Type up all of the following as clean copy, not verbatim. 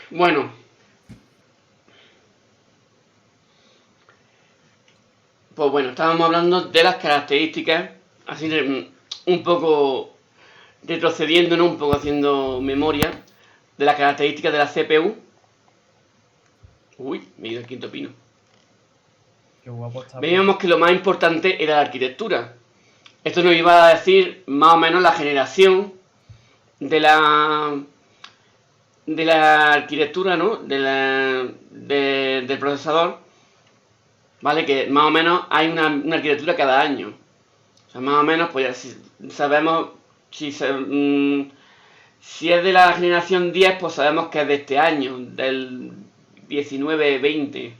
Bueno, pues bueno, estábamos hablando de las características, así un poco retrocediéndonos, un poco haciendo memoria de las características de la CPU. Uy, me he ido al quinto pino. Qué guapo está. Veíamos que lo más importante era la arquitectura. Esto nos iba a decir más o menos la generación de la arquitectura, ¿no? Del procesador, ¿vale? Que más o menos hay una arquitectura cada año. O sea, más o menos, pues ya sabemos si es de la generación 10, pues sabemos que es de este año, del 19-20.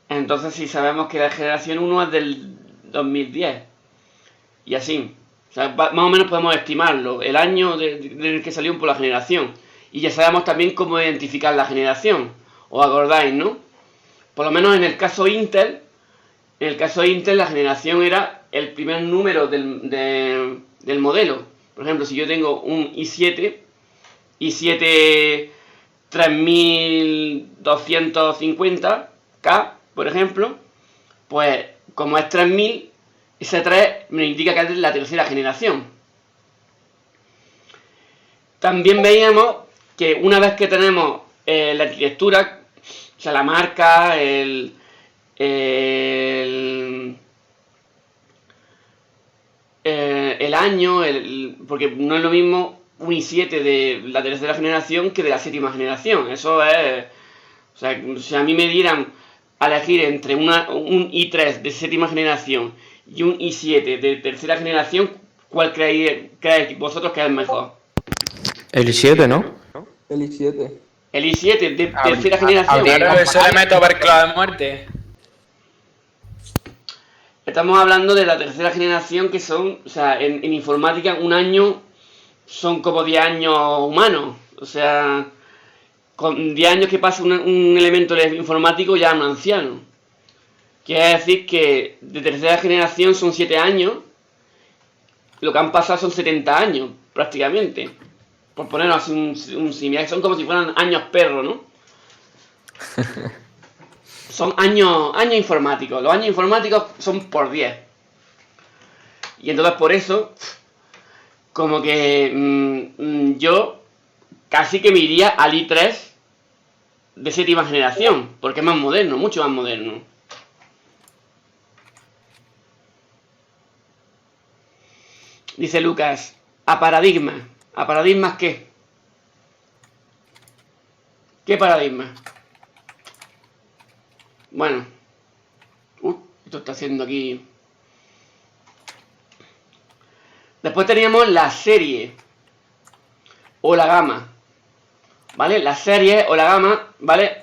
Entonces, si sabemos que la generación 1 es del 2010. Y así. O sea, más o menos podemos estimarlo, el año del que salió por la generación. Y ya sabemos también cómo identificar la generación. ¿Os acordáis, no? Por lo menos en el caso Intel, la generación era el primer número del modelo. Por ejemplo, si yo tengo un i7 3250K, por ejemplo, pues como es 3000, ese 3 me indica que es de la tercera generación. También veíamos que una vez que tenemos la arquitectura, o sea, la marca, el año, porque no es lo mismo un i7 de la tercera generación que de la séptima generación. Eso es... O sea, si a mí me dieran a elegir entre un i3 de séptima generación y un i7 de tercera generación, ¿cuál creéis vosotros que es mejor? El i7, ¿no? El i7. El i7 de tercera generación. Claro, ese le meto ver clave de muerte. Estamos hablando de la tercera generación, que son, o sea, en informática un año son como 10 años humanos. O sea, con 10 años que pasa un elemento informático ya es un anciano. Quiere decir que de tercera generación son 7 años, lo que han pasado son 70 años, prácticamente. Por ponernos así un similar, son como si fueran años perro, ¿no? Son años informáticos. Los años informáticos son por 10. Y entonces por eso, como que yo casi que me iría al i3 de séptima generación, porque es más moderno, mucho más moderno. Dice Lucas, a paradigma. ¿A paradigmas qué? ¿Qué paradigma? Bueno. Esto está haciendo aquí. Después teníamos la serie. O la gama. ¿Vale? La serie o la gama, ¿vale?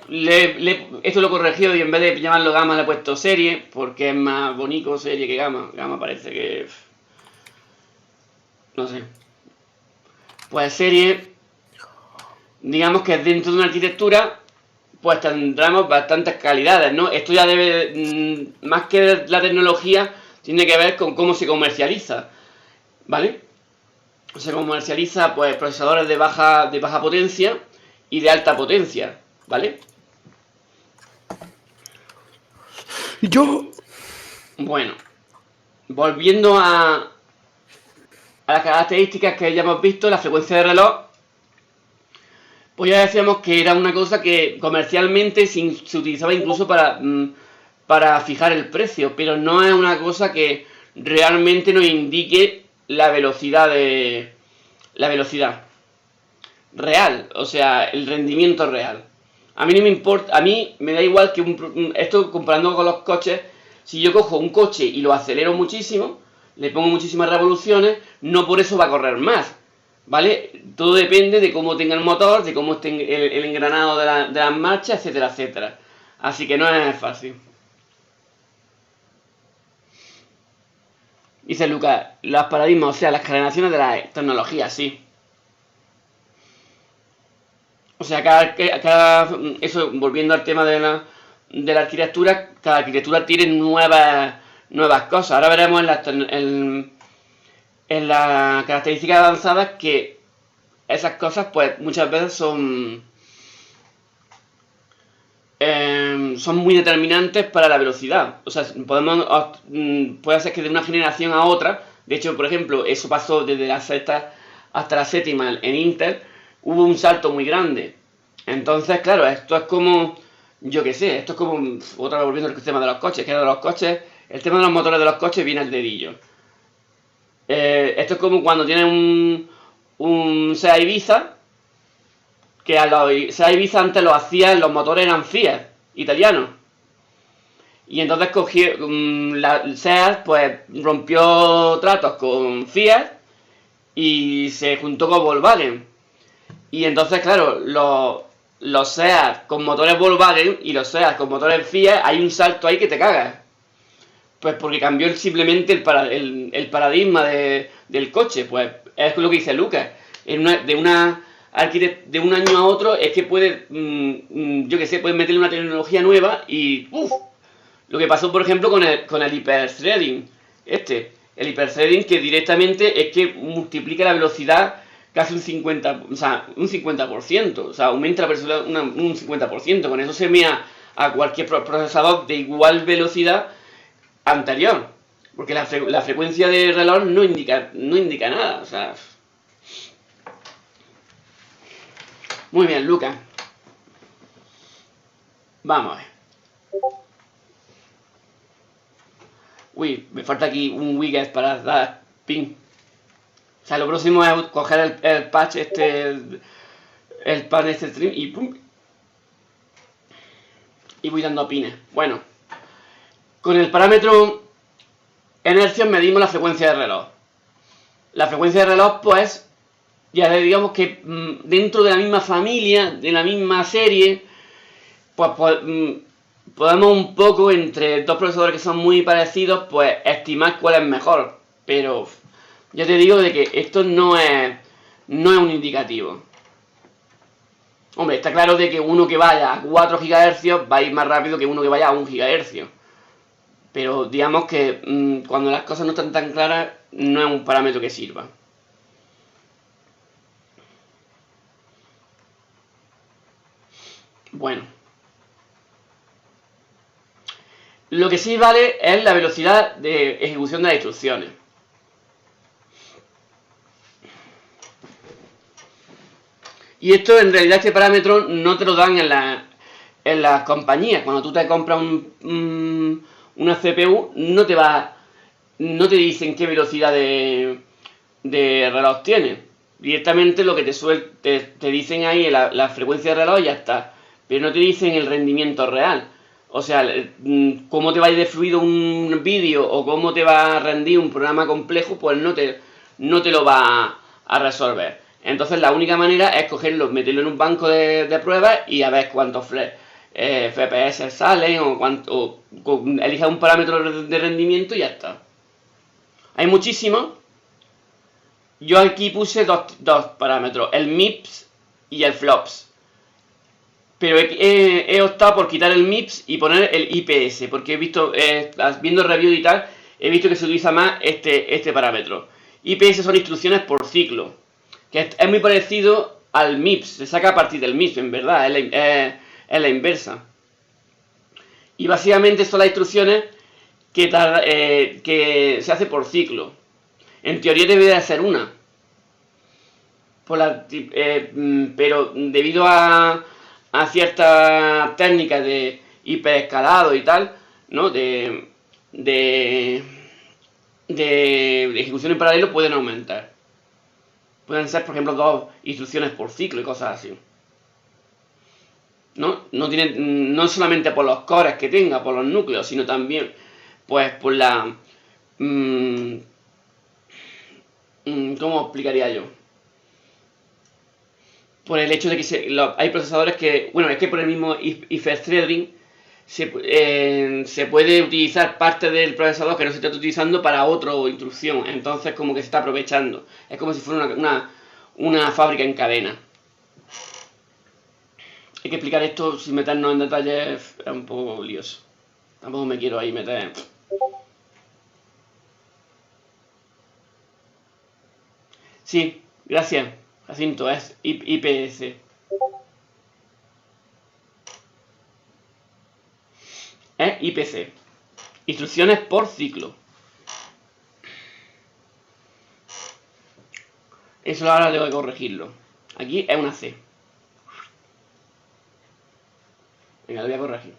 Esto lo he corregido y en vez de llamarlo gama le he puesto serie, porque es más bonito serie que gama. Gama parece que... no sé. Pues serie, digamos que dentro de una arquitectura, pues tendremos bastantes calidades, ¿no? Esto ya debe, más que la tecnología, tiene que ver con cómo se comercializa, ¿vale? Se comercializa, pues, procesadores de baja potencia y de alta potencia, ¿vale? Yo... Bueno, volviendo a las características que ya hemos visto, la frecuencia de reloj, pues ya decíamos que era una cosa que comercialmente se utilizaba incluso para fijar el precio, pero no es una cosa que realmente nos indique la velocidad real, o sea, el rendimiento real. A mí no me importa, a mí me da igual que esto comparando con los coches, si yo cojo un coche y lo acelero muchísimo, le pongo muchísimas revoluciones, no por eso va a correr más, ¿vale? Todo depende de cómo tenga el motor, de cómo esté el engranado de las marchas, etcétera, etcétera. Así que no es fácil. Dice Lucas, los paradigmas, o sea, las generaciones de la tecnología, sí. O sea, eso, volviendo al tema de la arquitectura, cada arquitectura tiene nuevas cosas. Ahora veremos en las características avanzadas que esas cosas pues muchas veces son muy determinantes para la velocidad. O sea, puede ser que de una generación a otra, de hecho, por ejemplo, eso pasó desde la sexta hasta la séptima en Intel, hubo un salto muy grande. Entonces, claro, esto es como, yo qué sé, esto es como, otra vez volviendo al tema de los coches, que de los coches, el tema de los motores de los coches viene al dedillo. Esto es como cuando tienes un Seat Ibiza, que a los Seat Ibiza antes lo hacían, los motores eran Fiat, italianos. Y entonces la Seat pues rompió tratos con Fiat y se juntó con Volkswagen. Y entonces, claro, los Seat con motores Volkswagen y los Seat con motores Fiat, hay un salto ahí que te cagas. Pues porque cambió simplemente el paradigma del coche. Pues es lo que dice Lucas. De un año a otro es que puede, yo que sé, puedes meterle una tecnología nueva y lo que pasó, por ejemplo, con el hiperthreading. El hiperthreading que directamente es que multiplica la velocidad casi un 50%, o sea, un 50%. O sea, aumenta la velocidad un 50%. Con eso se mea a cualquier procesador de igual velocidad anterior. Porque la frecuencia del reloj no indica nada. O sea. Muy bien, Lucas. Vamos a ver. Uy, me falta aquí un widget para dar pin. O sea, lo próximo es coger el patch el pan este stream y pum. Y voy dando pines. Bueno. Con el parámetro Enercios medimos la frecuencia de reloj. La frecuencia de reloj, pues, ya digamos que dentro de la misma familia, de la misma serie, pues podemos un poco, entre dos procesadores que son muy parecidos, pues estimar cuál es mejor. Pero ya te digo de que esto no es un indicativo. Hombre, está claro de que uno que vaya a 4 GHz va a ir más rápido que uno que vaya a 1 GHz. Pero digamos que cuando las cosas no están tan claras, no es un parámetro que sirva. Bueno. Lo que sí vale es la velocidad de ejecución de las instrucciones. Y esto, en realidad, este parámetro no te lo dan en las compañías. Cuando tú te compras una CPU, no te dicen qué velocidad de reloj tiene. Directamente lo que te dicen ahí es la frecuencia de reloj y ya está. Pero no te dicen el rendimiento real. O sea, cómo te va a ir de fluido un vídeo o cómo te va a rendir un programa complejo, pues no te lo va a resolver. Entonces la única manera es cogerlo, meterlo en un banco de pruebas y a ver cuántos FPS salen o elija un parámetro de rendimiento y ya está. Hay muchísimos. Yo aquí puse dos parámetros, el MIPS y el FLOPS. Pero he optado por quitar el MIPS y poner el IPS, porque he visto, viendo review y tal, he visto que se utiliza más este parámetro. IPS son instrucciones por ciclo, que es muy parecido al MIPS, se saca a partir del MIPS, en verdad, es la inversa. Y básicamente son las instrucciones que se hace por ciclo. En teoría debería ser una. Pero debido a ciertas técnicas de hiperescalado y tal, ¿no? De ejecución en paralelo pueden aumentar. Pueden ser, por ejemplo, 2 instrucciones por ciclo y cosas así. No solamente por los cores que tenga, por los núcleos, sino también, pues, por la... ¿cómo explicaría yo? Por el hecho de que hay procesadores que, bueno, es que por el mismo hiperthreading se puede utilizar parte del procesador que no se está utilizando para otra instrucción, entonces como que se está aprovechando, es como si fuera una fábrica en cadena. Hay que explicar esto sin meternos en detalles, es un poco lioso, tampoco me quiero ahí meter. Sí, gracias. Jacinto, es IPS. Es IPC. Instrucciones por ciclo. Eso ahora tengo que corregirlo. Aquí es una C. Venga, lo voy a corregir.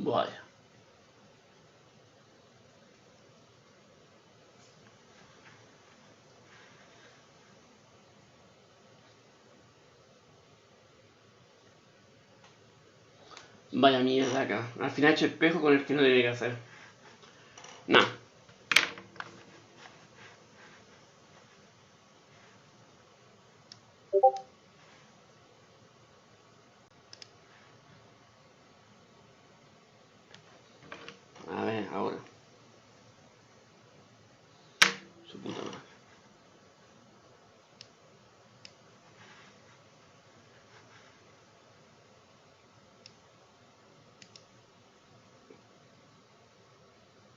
Vaya. Vaya mierda acá. Al final he hecho espejo con el que no tenía que hacer. Nah. A ver, ahora. Su puta madre.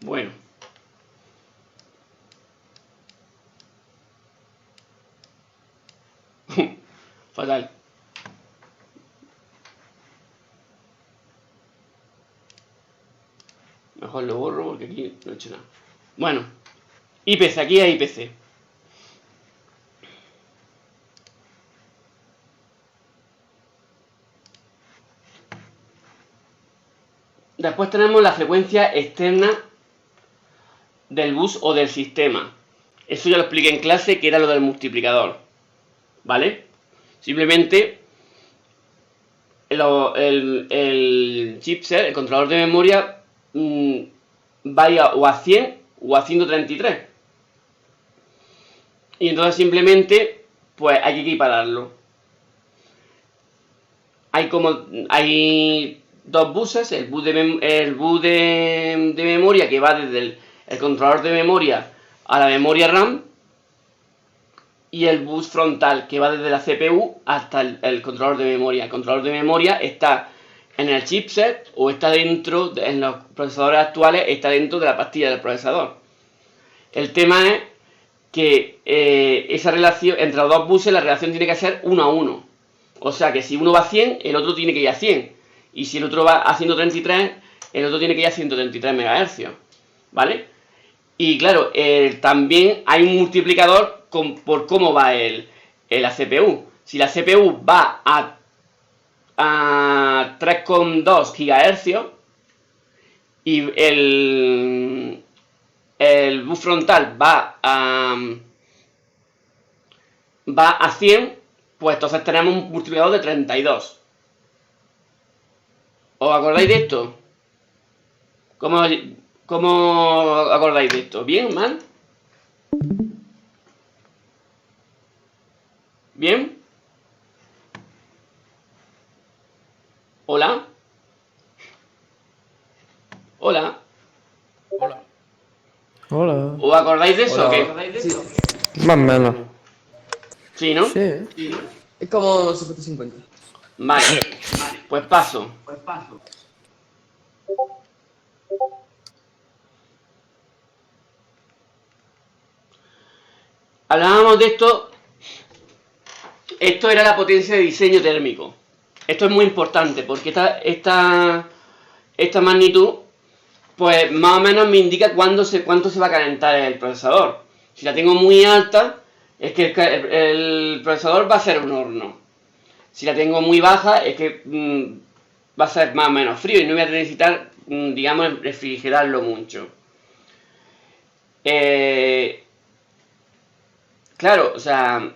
Bueno. Fatal. Mejor lo borro porque aquí no he hecho nada. Bueno. IPC, aquí hay IPC. Después tenemos la frecuencia externa del bus o del sistema. Eso ya lo expliqué en clase, que era lo del multiplicador. ¿Vale? Simplemente el chipset, el controlador de memoria, vaya o a 100 o a 133. Y entonces simplemente, pues hay que equipararlo. Hay dos buses, el bus de memoria que va desde el controlador de memoria a la memoria RAM, y el bus frontal que va desde la CPU hasta el controlador de memoria. El controlador de memoria está en el chipset o está dentro, en los procesadores actuales, está dentro de la pastilla del procesador. El tema es que esa relación entre los dos buses, la relación tiene que ser 1 a 1. O sea que si uno va a 100, el otro tiene que ir a 100. Y si el otro va a 133, el otro tiene que ir a 133 MHz. ¿Vale? Y claro, también hay un multiplicador por cómo va la CPU. Si la CPU va a 3,2 GHz y el bus frontal va a 100, pues entonces tenemos un multiplicador de 32. ¿Os acordáis de esto? ¿Cómo acordáis de esto? ¿Bien? ¿Mal? ¿Bien? ¿Hola? ¿Hola? Hola. Hola. ¿Os acordáis de eso? Hola. ¿Qué? Sí, Más o menos. Sí, ¿no? Sí. es como 50-50. Vale. Pues paso. Hablábamos de esto. Esto era la potencia de diseño térmico. Esto es muy importante porque esta magnitud, pues más o menos me indica cuánto se va a calentar el procesador. Si la tengo muy alta, es que el procesador va a ser un horno. Si la tengo muy baja, es que va a ser más o menos frío y no voy a necesitar, digamos, refrigerarlo mucho. Claro, o sea,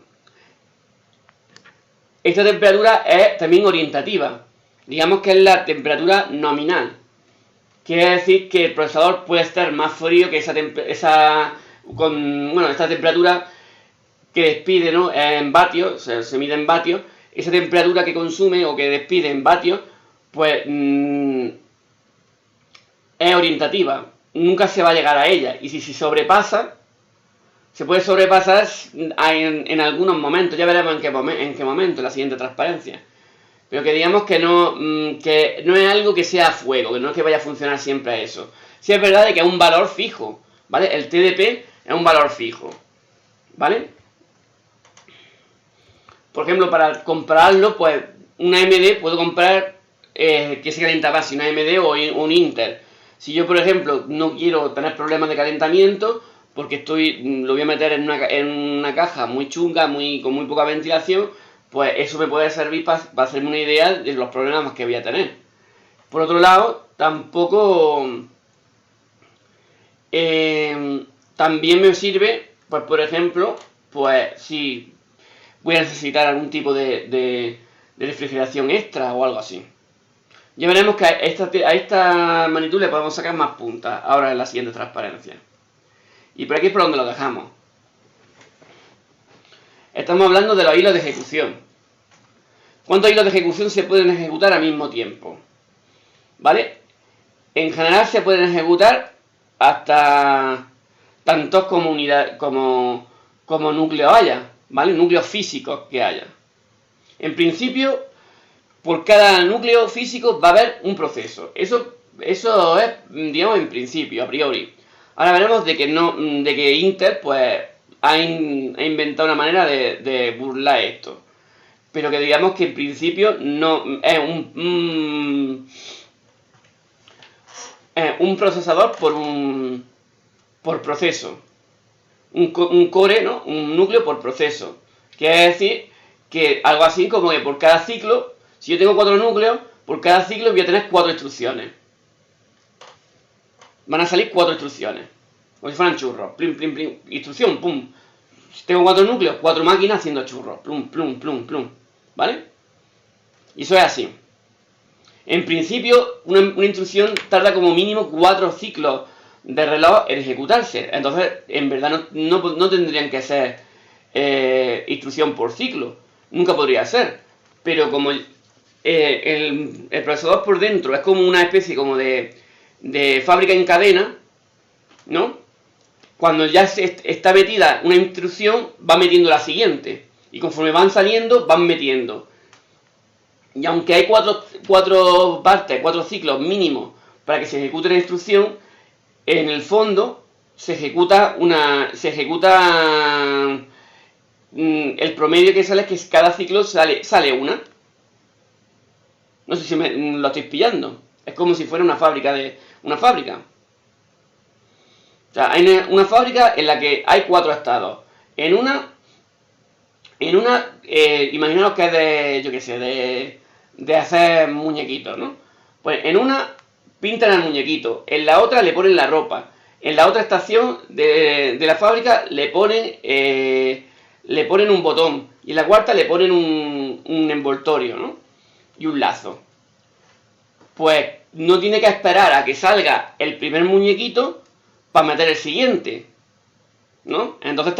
esta temperatura es también orientativa. Digamos que es la temperatura nominal. Quiere decir que el procesador puede estar más frío que esta temperatura que despide, ¿no?, en vatios, o sea, se mide en vatios. Esa temperatura que consume o que despide en vatios, pues es orientativa. nunca se va a llegar a ella. Y si se sobrepasa, se puede sobrepasar en algunos momentos. Ya veremos en qué momento, en la siguiente transparencia. Pero que digamos que no es algo que sea a fuego, que no es que vaya a funcionar siempre a eso. Sí es verdad de que es un valor fijo, ¿vale? El TDP es un valor fijo, ¿vale? Por ejemplo, para compararlo, pues una AMD puedo comprar que se calienta más, si una AMD o un Intel. Si yo, por ejemplo, no quiero tener problemas de calentamiento, porque lo voy a meter en una caja muy chunga, con muy poca ventilación, pues eso me puede servir para hacerme una idea de los problemas que voy a tener. Por otro lado, tampoco... también me sirve, pues por ejemplo, pues si voy a necesitar algún tipo de refrigeración extra o algo así. Ya veremos que a esta magnitud le podemos sacar más puntas ahora en la siguiente transparencia. Y por aquí es por donde lo dejamos. Estamos hablando de los hilos de ejecución. ¿Cuántos hilos de ejecución se pueden ejecutar al mismo tiempo? ¿Vale? En general se pueden ejecutar hasta tantos como núcleos haya, ¿vale? Núcleos físicos que haya. En principio, por cada núcleo físico va a haber un proceso. Eso es, digamos, en principio, a priori. Ahora veremos de que Intel, pues, ha inventado una manera de burlar esto. Pero que digamos que en principio no es un procesador por proceso. Un core, ¿no? Un núcleo por proceso. Quiere decir que algo así como que por cada ciclo, si yo tengo 4 núcleos, por cada ciclo voy a tener 4 instrucciones. Van a salir 4 instrucciones. Como si fueran churros. Plim, plim, plim. Instrucción, pum. Si tengo 4 núcleos, 4 máquinas haciendo churros. Plum, plum, plum, plum. ¿Vale? Y eso es así. En principio, una instrucción tarda como mínimo 4 ciclos de reloj en ejecutarse. Entonces, en verdad no tendrían que ser instrucción por ciclo. Nunca podría ser. Pero como el procesador por dentro es como una especie como de fábrica en cadena, ¿no? Cuando ya está metida una instrucción, va metiendo la siguiente. Y conforme van saliendo, van metiendo. Y aunque hay 4 partes, 4 ciclos mínimos para que se ejecute la instrucción, en el fondo se ejecuta el promedio que sale es que cada ciclo sale una. No sé si lo estoy pillando. Es como si fuera una fábrica. O sea, hay una fábrica en la que hay 4 estados. En una imaginaos que es de, yo qué sé, de hacer muñequitos, ¿no? Pues en una pintan al muñequito, en la otra le ponen la ropa, en la otra estación de la fábrica le ponen un botón, y en la cuarta le ponen un envoltorio, ¿no? Y un lazo. Pues no tiene que esperar a que salga el primer muñequito para meter el siguiente, ¿no? Entonces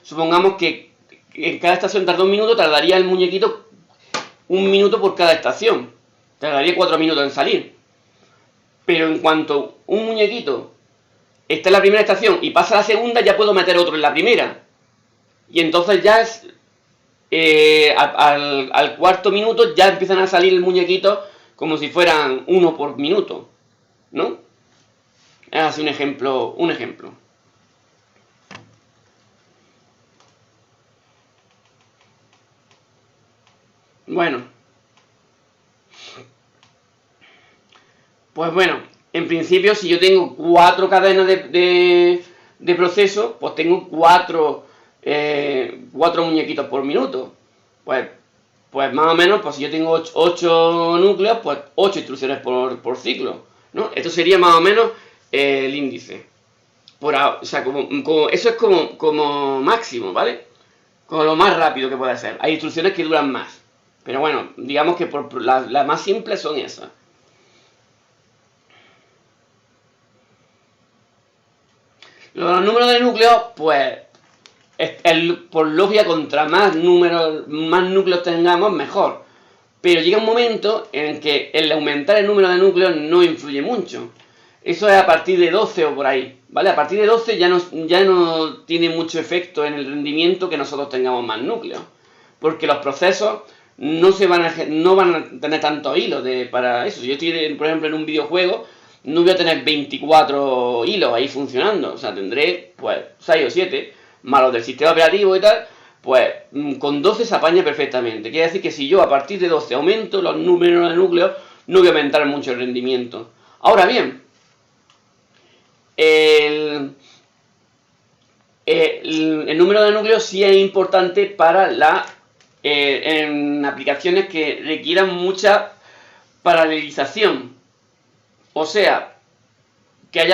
supongamos que en cada estación tarda 1 minuto, tardaría el muñequito 1 minuto por cada estación. Tardaría 4 minutos en salir. Pero en cuanto un muñequito está en la primera estación y pasa a la segunda, ya puedo meter otro en la primera. Y entonces ya al cuarto minuto ya empiezan a salir el muñequito como si fueran 1 por minuto, ¿no? Es así un ejemplo. Bueno. Pues bueno, en principio si yo tengo 4 cadenas de proceso, pues tengo 4 muñequitos por minuto. Pues más o menos, pues si yo tengo 8 núcleos, pues 8 instrucciones por ciclo, ¿no? Esto sería más o menos el índice. O sea, eso es como máximo, ¿vale? Como lo más rápido que puede ser. Hay instrucciones que duran más. Pero bueno, digamos que las más simples son esas. Los números de núcleos, pues, por lógica, contra más núcleos tengamos, mejor. pero llega un momento en que el aumentar el número de núcleos no influye mucho. Eso es a partir de 12 o por ahí, ¿vale? A partir de 12 ya no tiene mucho efecto en el rendimiento que nosotros tengamos más núcleos, porque los procesos no van a tener tantos hilos para eso. Si yo estoy, por ejemplo, en un videojuego, no voy a tener 24 hilos ahí funcionando, o sea, tendré pues 6 o 7, más los del sistema operativo y tal, pues con 12 se apaña perfectamente. Quiere decir que si yo a partir de 12 aumento los números de núcleos, no voy a aumentar mucho el rendimiento. Ahora bien, el número de núcleos sí es importante para en aplicaciones que requieran mucha paralelización. O sea, que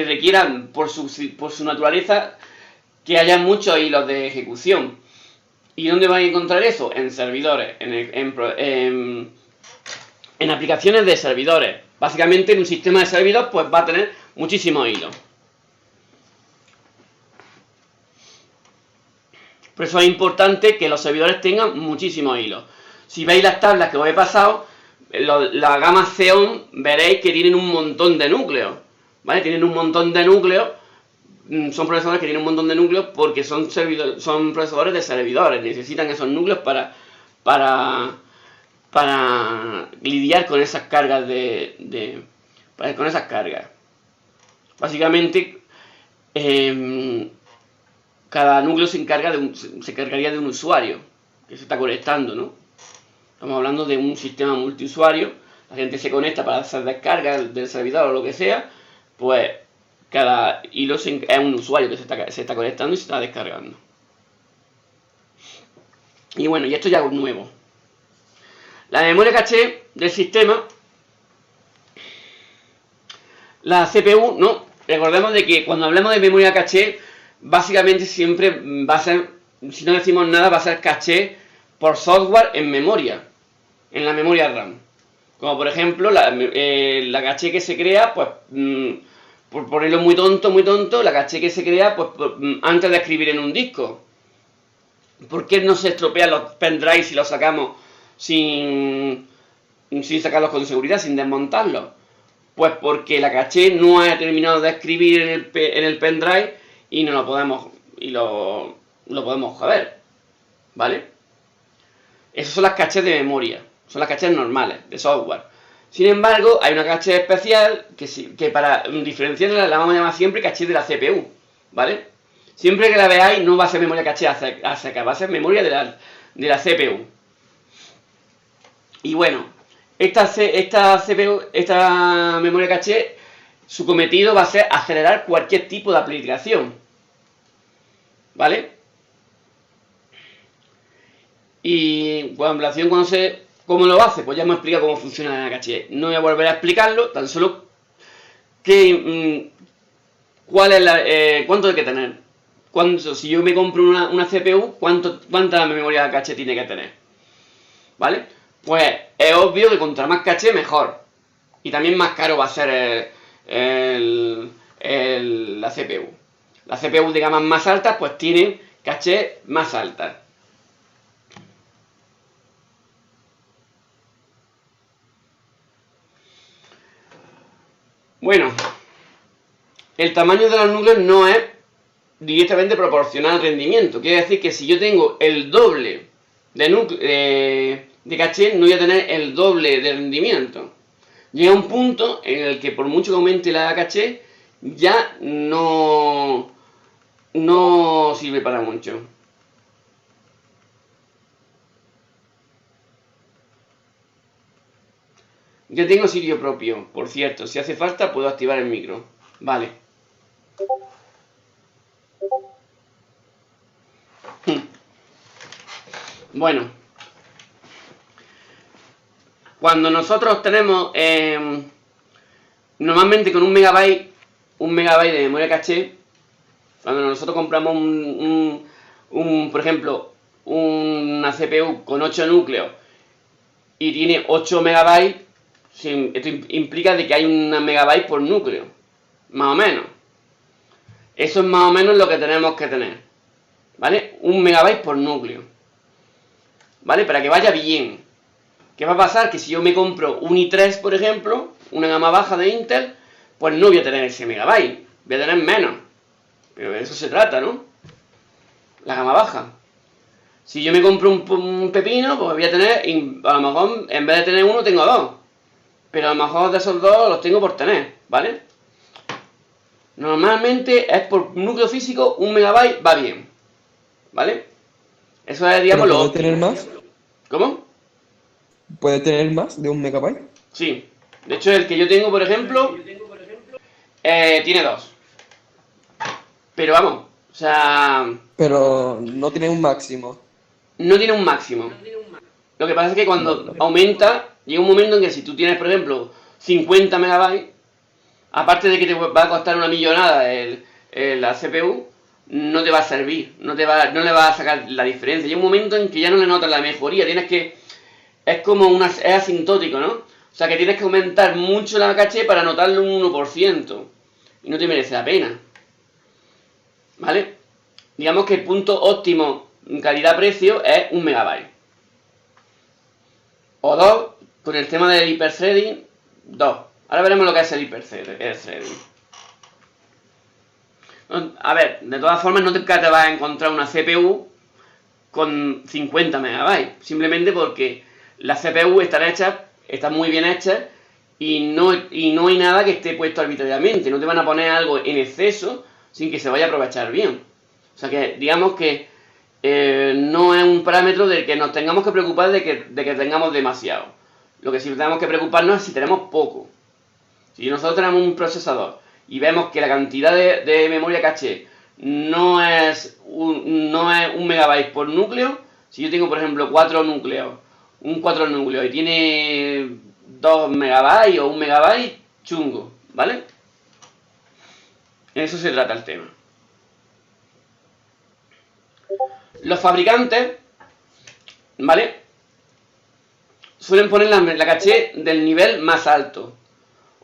requieran por su naturaleza que haya muchos hilos de ejecución. ¿Y dónde van a encontrar eso? En servidores, en aplicaciones de servidores. Básicamente en un sistema de servidores pues va a tener muchísimos hilos. Por eso es importante que los servidores tengan muchísimos hilos. Si veis las tablas que os he pasado, la gama Xeon veréis que tienen un montón de núcleos, ¿vale? Tienen un montón de núcleos, son procesadores que tienen un montón de núcleos porque son procesadores de servidores, necesitan esos núcleos para lidiar con esas cargas con esas cargas. Básicamente, cada núcleo se cargaría de un usuario que se está conectando, ¿no? Estamos hablando de un sistema multiusuario, la gente se conecta para hacer descargas del servidor o lo que sea, pues cada hilo es un usuario que se está conectando y se está descargando. Y bueno, y esto ya es nuevo. La memoria caché del sistema, la CPU, ¿no? Recordemos de que cuando hablamos de memoria caché, básicamente siempre va a ser, si no decimos nada, va a ser caché por software en memoria, en la memoria RAM. Como por ejemplo, la caché que se crea, pues, por ponerlo muy tonto, la caché que se crea, pues, antes de escribir en un disco. ¿Por qué no se estropean los pendrives si los sacamos sin sacarlos con seguridad, sin desmontarlos? Pues porque la caché no ha terminado de escribir en el pendrive y no lo podemos joder, ¿vale? Esas son las cachés de memoria, son las cachés normales, de software. Sin embargo, hay una caché especial que para diferenciarla la vamos a llamar siempre caché de la CPU, ¿vale? Siempre que la veáis no va a ser memoria caché a seca, va a ser memoria de la CPU. Y bueno, esta CPU, esta memoria caché, su cometido va a ser acelerar cualquier tipo de aplicación, ¿vale? Y cuando ¿cómo lo hace? Pues ya hemos explicado cómo funciona la caché. No voy a volver a explicarlo, tan solo cuánto hay que tener. Si yo me compro una CPU, ¿cuánta memoria caché tiene que tener? ¿Vale? Pues es obvio que contra más caché, mejor. Y también más caro va a ser la CPU. La CPU de gamas más altas, pues tienen caché más altas. Bueno, el tamaño de los núcleos no es directamente proporcional al rendimiento. Quiere decir que si yo tengo el doble de caché, no voy a tener el doble de rendimiento. Llega un punto en el que por mucho que aumente la caché, ya no sirve para mucho. Yo tengo sitio propio, por cierto, si hace falta puedo activar el micro. Vale. Bueno. Cuando nosotros tenemos, normalmente con un megabyte de memoria caché, cuando nosotros compramos por ejemplo, una CPU con 8 núcleos y tiene 8 megabytes, esto implica de que hay una megabyte por núcleo, más o menos. Eso es más o menos lo que tenemos que tener, ¿vale? 1 megabyte por núcleo, ¿vale? Para que vaya bien. ¿Qué va a pasar? Que si yo me compro un i3, por ejemplo, una gama baja de Intel, pues no voy a tener ese megabyte, voy a tener menos. Pero de eso se trata, ¿no? La gama baja. Si yo me compro un pepino, pues voy a tener, a lo mejor en vez de tener uno, tengo dos. Pero a lo mejor de esos dos los tengo por tener, ¿vale? Normalmente es por núcleo físico, 1 megabyte va bien, ¿vale? Eso es, digamos, ¿Pero lo puede tener óptimo. más? ¿Cómo? ¿Puede tener más de 1 megabyte? Sí. De hecho, el que yo tengo, por ejemplo, tiene 2. Pero vamos, o sea, Pero no tiene un máximo. no tiene un máximo. Lo que pasa es que cuando Vale. aumenta, llega un momento en que si tú tienes, por ejemplo, 50 megabytes, aparte de que te va a costar una millonada la CPU, no te va a servir, no le va a sacar la diferencia. Llega un momento en que ya no le notas la mejoría, es como es asintótico, ¿no? O sea que tienes que aumentar mucho la caché para notarle un 1%, y no te merece la pena, ¿vale? Digamos que el punto óptimo calidad-precio es 1 megabyte. O 2, con el tema del hiperthreading, 2. Ahora veremos lo que es el hiperthreading. A ver, de todas formas nunca te vas a encontrar una CPU con 50 megabytes. Simplemente porque las CPU están muy bien hechas y no hay nada que esté puesto arbitrariamente. No te van a poner algo en exceso sin que se vaya a aprovechar bien. O sea que digamos que no es un parámetro del que nos tengamos que preocupar de que tengamos demasiado. Lo que sí tenemos que preocuparnos es si tenemos poco. Si nosotros tenemos un procesador y vemos que la cantidad de memoria caché no es 1 megabyte por núcleo, si yo tengo por ejemplo 4 núcleos y tiene 2 megabytes o 1 megabyte, chungo, ¿vale? En eso se trata el tema. Los fabricantes, ¿vale? Suelen poner la caché del nivel más alto.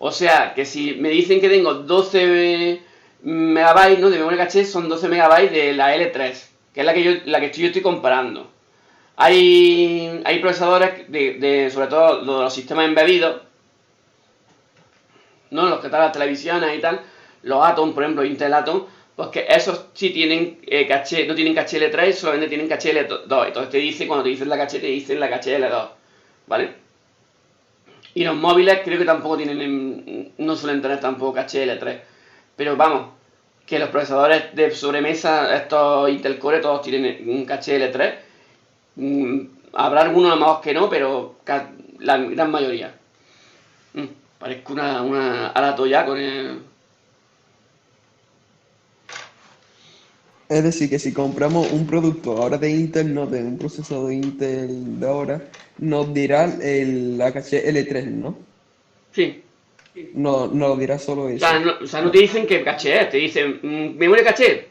O sea, que si me dicen que tengo 12 megabytes, ¿no?, de memoria caché, son 12 megabytes de la L3, que es la que yo estoy comparando. Hay procesadores, sobre todo los sistemas embebidos, ¿no?, los que están las televisiones y tal, los Atom, por ejemplo, Intel Atom, pues que esos sí tienen caché, no tienen caché L3, solamente tienen caché L2. Entonces cuando te dicen la caché, te dicen la caché L2, ¿vale? Y los móviles creo que tampoco no suelen tener tampoco caché L3. Pero vamos, que los procesadores de sobremesa, estos Intel Core, todos tienen un caché L3. Habrá algunos a lo mejor que no, pero la gran mayoría. Parezco una aratoya con el... Es decir, que si compramos un producto ahora de Intel, no de un procesador Intel de ahora, nos dirá la caché L3, ¿no? Sí. No, nos dirá solo eso. O sea, no te dicen qué caché es, te dicen memoria caché,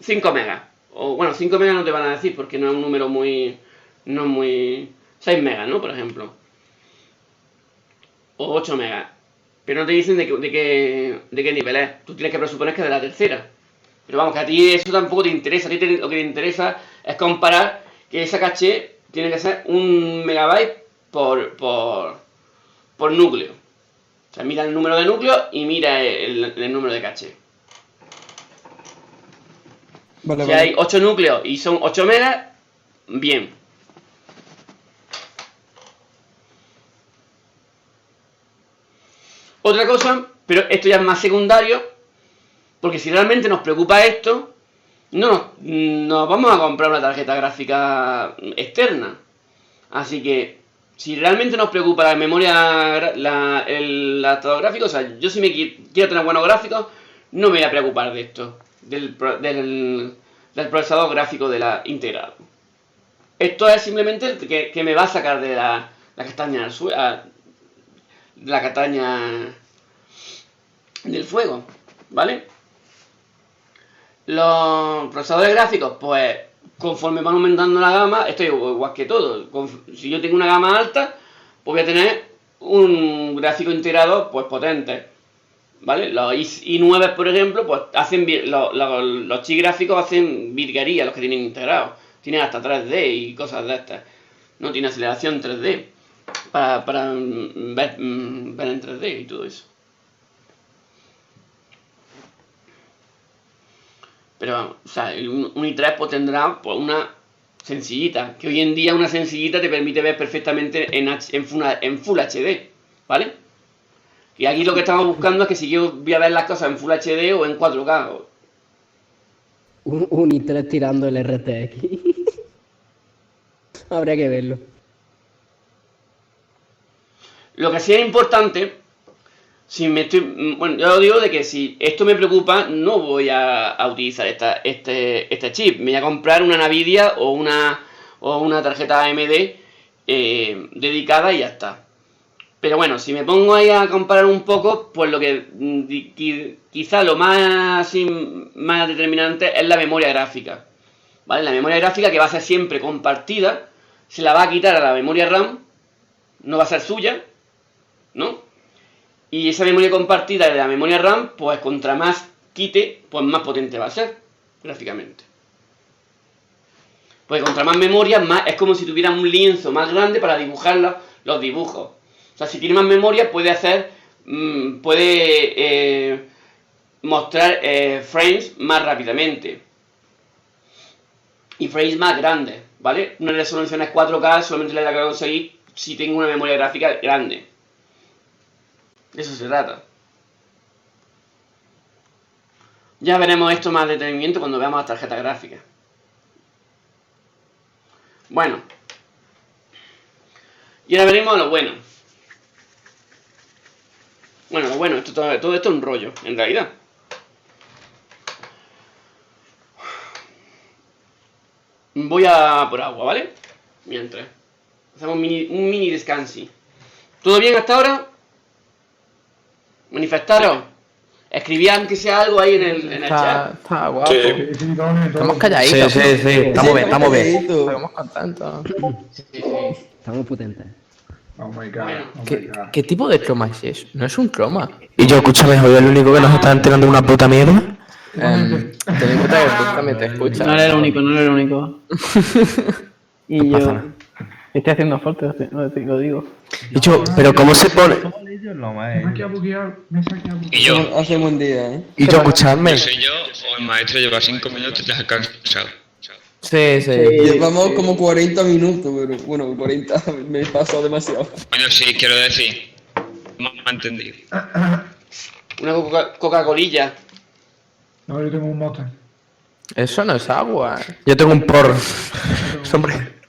5 megas. O bueno, 5 megas no te van a decir porque no es un número no muy... 6 megas, ¿no? Por ejemplo. O 8 megas. Pero no te dicen de qué nivel es. Tú tienes que presuponer que es de la tercera. Pero vamos, que a ti eso tampoco te interesa. A ti lo que te interesa es comparar que esa caché tiene que ser 1 megabyte por núcleo. O sea, mira el número de núcleos y mira el número de caché. Vale, Si vale. hay 8 núcleos y son 8 megas, bien. Otra cosa, pero esto ya es más secundario, porque si realmente nos preocupa esto, no nos vamos a comprar una tarjeta gráfica externa. Así que, si realmente nos preocupa la memoria, el adaptador gráfico, o sea, yo si quiero tener buenos gráficos, no me voy a preocupar de esto, del procesador gráfico de la integrado. Esto es simplemente que me va a sacar de la castaña al suelo, de la castaña del fuego, ¿vale? Los procesadores gráficos, pues conforme van aumentando la gama, esto es igual que todo. Si yo tengo una gama alta, pues voy a tener un gráfico integrado pues potente, ¿vale? Los i9, por ejemplo, pues hacen los chips gráficos hacen virguería, los que tienen integrados. Tienen hasta 3D y cosas de estas. No tiene aceleración 3D para ver en 3D y todo eso. Pero vamos, o sea, un i3 pues tendrá pues, una sencillita, que hoy en día una sencillita te permite ver perfectamente en Full HD, ¿vale? Y aquí lo que estamos buscando es que si yo voy a ver las cosas en Full HD o en 4K. Un i3 tirando el RTX. Habría que verlo. Lo que sí es importante, bueno, yo lo digo de que si esto me preocupa, no voy a utilizar este chip. Me voy a comprar una Nvidia o una tarjeta AMD dedicada y ya está. Pero bueno, si me pongo ahí a comparar un poco, pues lo que quizá lo más determinante es la memoria gráfica. ¿Vale? La memoria gráfica que va a ser siempre compartida, se la va a quitar a la memoria RAM, no va a ser suya, ¿no? Y esa memoria compartida de la memoria RAM, pues contra más quite, pues más potente va a ser, gráficamente. Pues contra más memoria, es como si tuviera un lienzo más grande para dibujar los dibujos. O sea, si tiene más memoria, puede mostrar frames más rápidamente. Y frames más grandes, ¿vale? Una resolución es 4K, solamente la voy a conseguir si tengo una memoria gráfica grande. De eso se trata. Ya veremos esto más detenimiento cuando veamos las tarjetas gráficas. Bueno. Y ahora veremos lo bueno. Bueno, lo bueno, todo esto es un rollo, en realidad. Voy a por agua, ¿vale? Mientras. Hacemos un mini descansi. ¿Todo bien hasta ahora? Manifestaros. Escribid aunque sea algo ahí en el chat. Está guapo. Sí. Estamos calladitos. Sí. Estamos bien, estamos bien. calladito. Estamos contentos. Estamos potentes. Oh my god. Bueno. Oh my ¿Qué, god. qué tipo de croma es eso? No es un croma. Y yo, escúchame, soy el único que nos está enterando de una puta mierda. Ten en cuenta que tú también te escuchas. No eres el único, no eres el único. Y No pasa yo nada. estoy haciendo fuerte, lo digo. Y yo, pero ¿cómo se pone? Me saqué a buguear. Me saqué a buguear. Y yo, Hace buen día, ¿eh? Y yo, escuchadme. no soy yo o el maestro lleva 5 minutos y te has cansado. Sí. Llevamos como 40 minutos, pero bueno, 40 me pasó demasiado. Bueno, sí, quiero decir. No me ha entendido. Una Coca-Colilla. No, yo tengo un Monster. Eso no es agua. Yo tengo un porro. Hombre.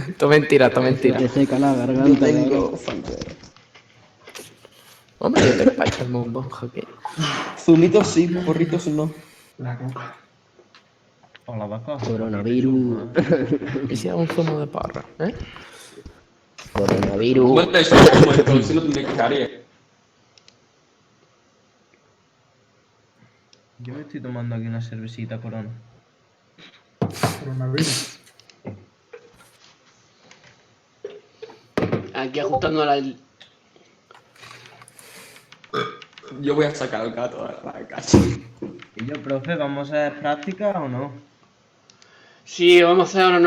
Esto es mentira, esto es mentira. Te seca la Yo garganta. tengo cabrón. Hombre, yo te pacho el bombón, joder. zumitos sí, porritos no. La coca. Hola, vaca. Coronavirus. Y si hago un zumo de parra, ¿eh? Coronavirus. Bueno, eso es como esto, sí lo tendré que hacer. Yo me estoy tomando aquí una cervecita Corona. Coronavirus. Aquí ajustando la... Yo voy a sacar al gato a la casa. Y yo, profe, ¿vamos a hacer práctica o no? Sí, vamos a hacer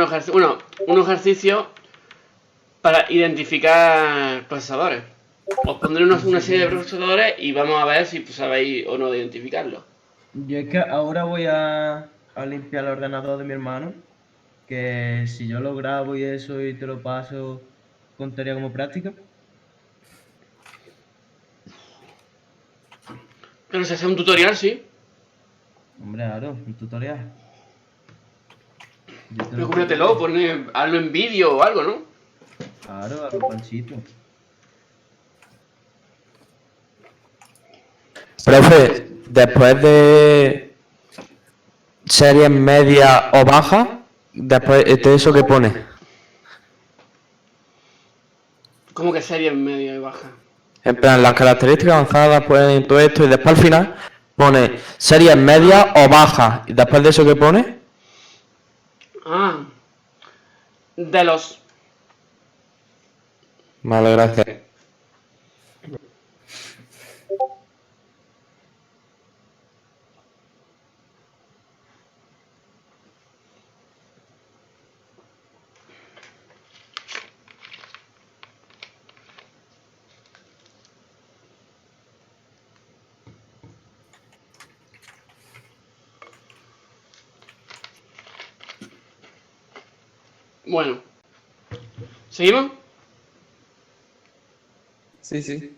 un ejercicio para identificar procesadores. Os pondré una serie de procesadores y vamos a ver si sabéis o no de identificarlos. Yo es que ahora voy a limpiar el ordenador de mi hermano. Que si yo lo grabo y eso y te lo paso, contaría como práctica. Pero si hace un tutorial, sí. Hombre, claro, un tutorial. Yo te Pero lo cómpratelo, hazlo en vídeo o algo, ¿no? Claro, a los panchitos. Profe, después de series medias o bajas, después de eso que pone. ¿Cómo que serie media y baja? En plan, las características avanzadas pueden todo esto y después al final pone series medias o bajas. Y después de eso que pone, Ah. De los... vale, gracias. Bueno. ¿Seguimos? Sí, sí.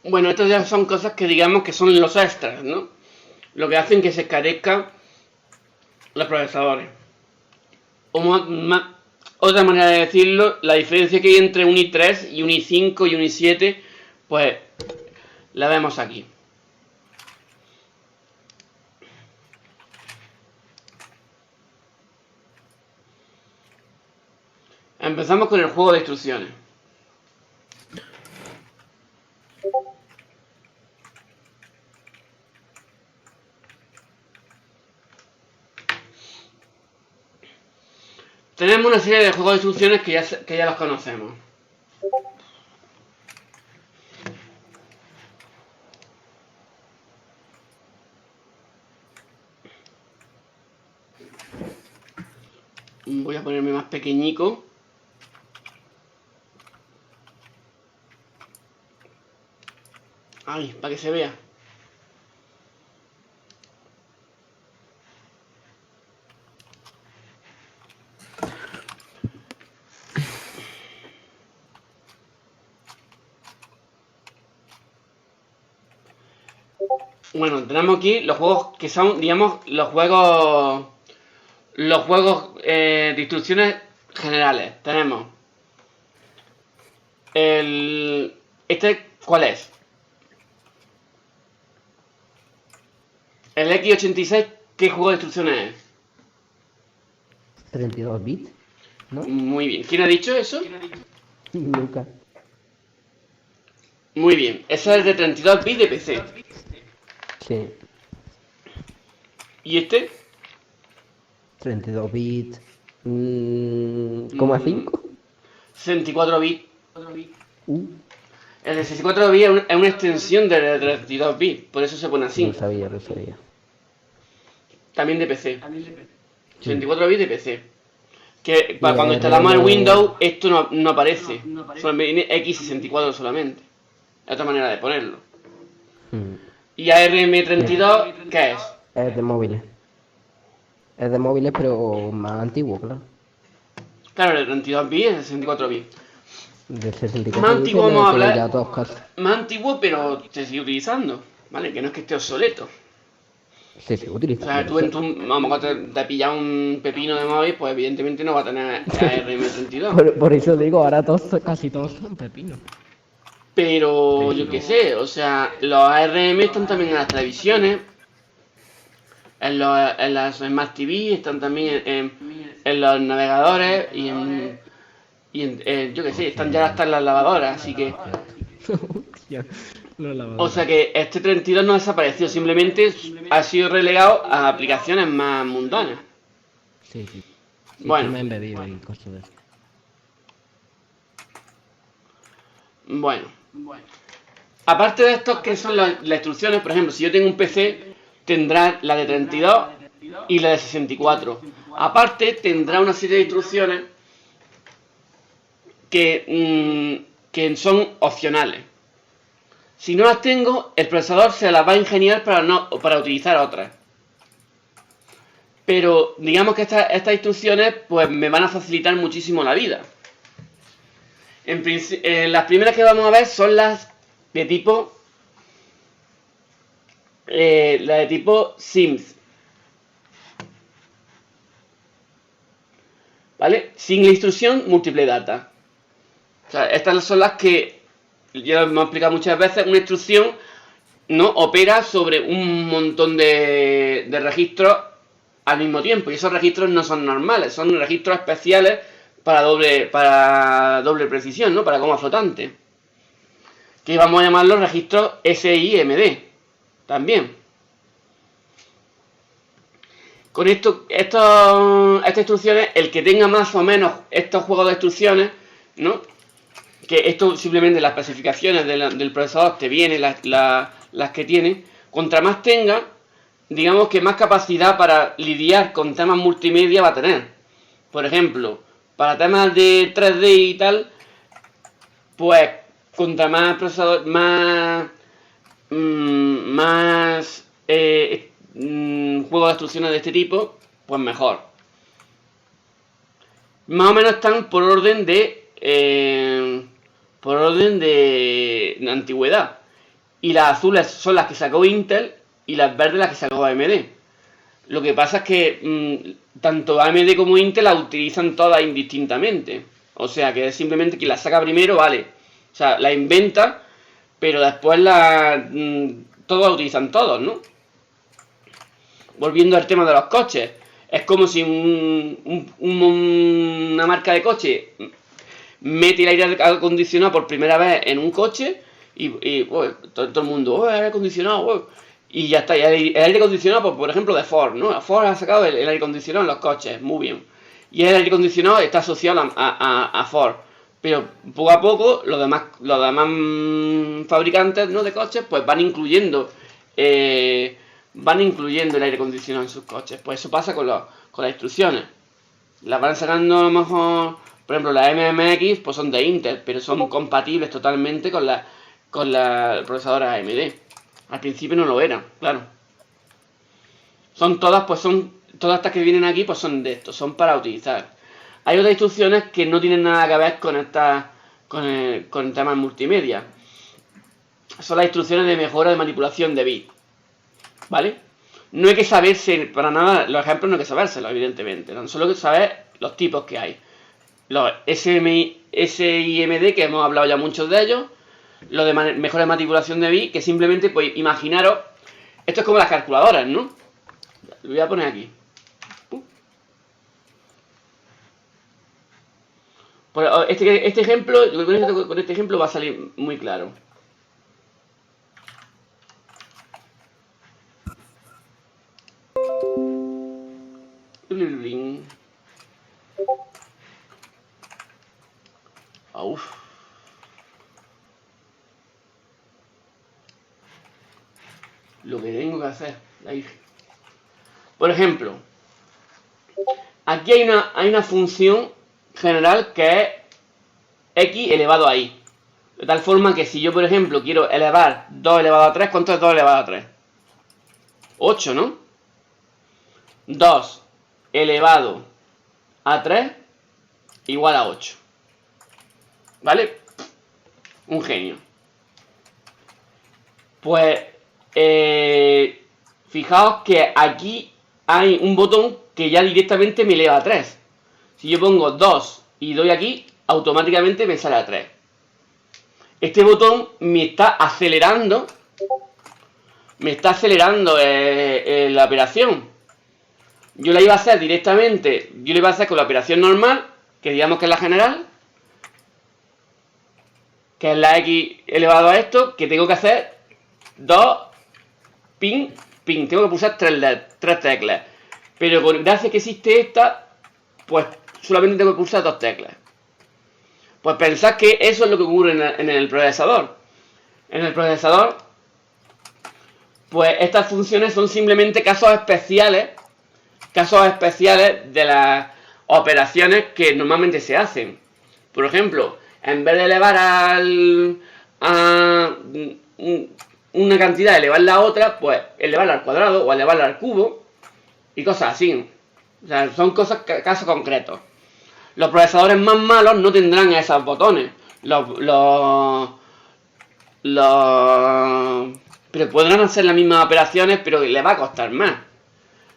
Bueno, estas ya son cosas que digamos que son los extras, ¿no? Lo que hacen que se encarezcan los procesadores. Otra manera de decirlo, la diferencia que hay entre un i3 y un i5 y un i7, pues la vemos aquí. Empezamos con el juego de instrucciones. Tenemos una serie de juegos de instrucciones que ya los conocemos. Voy a ponerme más pequeñico. Ay, para que se vea. Bueno, tenemos aquí los juegos que son, digamos, los juegos de instrucciones generales. Tenemos ¿cuál es? El X86, ¿qué juego de instrucciones es? 32 bits, ¿no? Muy bien. ¿Quién ha dicho eso? Nunca. Muy bien. Ese es de 32 bits de PC. Sí. ¿Y este? 32 bits. ¿Cómo a 5? 64 bits. El de 64 bits es una extensión de 32 bits. Por eso se pone así. Lo sabía, lo sabía. También de PC. 64 bits de PC. Que para cuando instalamos el Windows, esto no aparece. Solamente viene X64 solamente. Es otra manera de ponerlo. ¿Y ARM32 qué es? Es de móviles. Es de móviles, pero más antiguo, claro. Claro, el 32 bits es el 64 bits. De 64 Más antiguo vamos a hablar. ya todos casi. Más antiguo, pero se sigue utilizando. ¿Vale? Que no es que esté obsoleto. Se sigue O utilizando. sea, tú a lo mejor te pillas un pepino de móvil, pues evidentemente no va a tener ARM32. Por eso digo, ahora casi todos son pepinos. Pero yo qué sé, o sea, los ARM están también en las televisiones, en las Smart TV, están también en los navegadores y yo qué sé, están ya hasta en las lavadoras, así que... O sea que este 32 no ha desaparecido, simplemente ha sido relegado a aplicaciones más mundanas. Sí, sí. Bueno. Me embebido y cosas de eso. Bueno. Aparte de estos que son las instrucciones, por ejemplo, si yo tengo un PC, tendrá la de 32 y la de 64. Aparte, tendrá una serie de instrucciones que son opcionales. Si no las tengo, el procesador se las va a ingeniar para utilizar otras. Pero digamos que estas instrucciones pues me van a facilitar muchísimo la vida. Las primeras que vamos a ver son las de tipo SIMD, ¿vale? Single Instruction Multiple Data. O sea, estas son las que ya lo hemos explicado muchas veces. Una instrucción no opera sobre un montón de registros al mismo tiempo, y esos registros no son normales, son registros especiales para doble precisión, ¿no? Para coma flotante, que vamos a llamarlos registros SIMD también. Con estas instrucciones, el que tenga más o menos estos juegos de instrucciones, ¿no? Que esto simplemente las especificaciones del procesador te vienen las que tiene. Contra más tenga, digamos que más capacidad para lidiar con temas multimedia va a tener. Por ejemplo, para temas de 3D y tal, pues contra más procesador, más juegos de instrucciones de este tipo, pues mejor. Más o menos están por orden de antigüedad. Y las azules son las que sacó Intel y las verdes las que sacó AMD. Lo que pasa es que tanto AMD como Intel las utilizan todas indistintamente. O sea que es simplemente quien las saca primero, vale. O sea, la inventa, pero después todos la utilizan todos, ¿no? Volviendo al tema de los coches. Es como si una marca de coche mete el aire acondicionado por primera vez en un coche y todo el mundo, aire acondicionado, y ya está. Y el aire acondicionado, pues, por ejemplo, de Ford, ¿no? Ford ha sacado el aire acondicionado en los coches, muy bien. Y el aire acondicionado está asociado a Ford. Pero poco a poco los demás fabricantes, ¿no?, de coches, pues van incluyendo el aire acondicionado en sus coches. Pues eso pasa con las instrucciones. Las van sacando a lo mejor, por ejemplo, las MMX, pues son de Intel, pero son compatibles totalmente con la procesadora AMD. Al principio no lo eran, claro. Son todas estas que vienen aquí, pues son de esto, son para utilizar. Hay otras instrucciones que no tienen nada que ver con el tema multimedia. Son las instrucciones de mejora de manipulación de bits, ¿vale? No hay que saberse, para nada, los ejemplos no hay que sabérselos, evidentemente. No solo hay que saber los tipos que hay. Los SIMD, que hemos hablado ya muchos de ellos. Lo de mejora de manipulación de bits, que simplemente, pues, imaginaros, esto es como las calculadoras, ¿no? Lo voy a poner aquí. Pues este ejemplo, con este ejemplo va a salir muy claro. Uf. Lo que tengo que hacer. Ahí. Por ejemplo, aquí hay una función general que es x elevado a y. De tal forma que si yo, por ejemplo, quiero elevar 2 elevado a 3, ¿cuánto es 2 elevado a 3? 8, ¿no? 2 elevado a 3 igual a 8. ¿Vale? Un genio. Pues, fijaos que aquí hay un botón que ya directamente me eleva a 3. Si yo pongo 2 y doy aquí, automáticamente me sale a 3. Este botón me está acelerando la operación. Yo la iba a hacer directamente, yo la iba a hacer con la operación normal, que digamos que es la general, que es la x elevado a esto, que tengo que hacer 2 pin, tengo que pulsar 3 teclas. Pero gracias a que existe esta, pues solamente tengo que pulsar 2 teclas. Pues pensad que eso es lo que ocurre en el procesador. En el procesador, pues estas funciones son simplemente casos especiales de las operaciones que normalmente se hacen. Por ejemplo, en vez de elevar a una cantidad, elevarla a otra, pues elevarla al cuadrado o elevarla al cubo y cosas así. O sea, son casos concretos. Los procesadores más malos no tendrán esos botones. Pero podrán hacer las mismas operaciones, pero le va a costar más.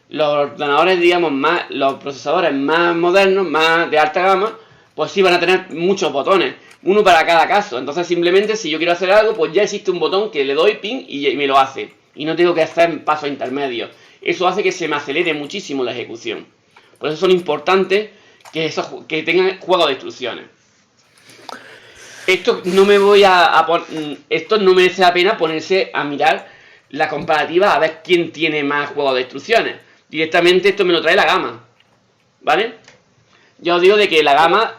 Los ordenadores, digamos, los procesadores más modernos, más de alta gama, pues sí van a tener muchos botones, uno para cada caso. Entonces simplemente si yo quiero hacer algo, pues ya existe un botón que le doy pin y me lo hace. Y no tengo que hacer pasos intermedios. Eso hace que se me acelere muchísimo la ejecución. Por eso son importantes que tengan juegos de instrucciones. Esto no merece la pena ponerse a mirar la comparativa a ver quién tiene más juegos de instrucciones. Directamente esto me lo trae la gama, ¿vale? Ya os digo de que la gama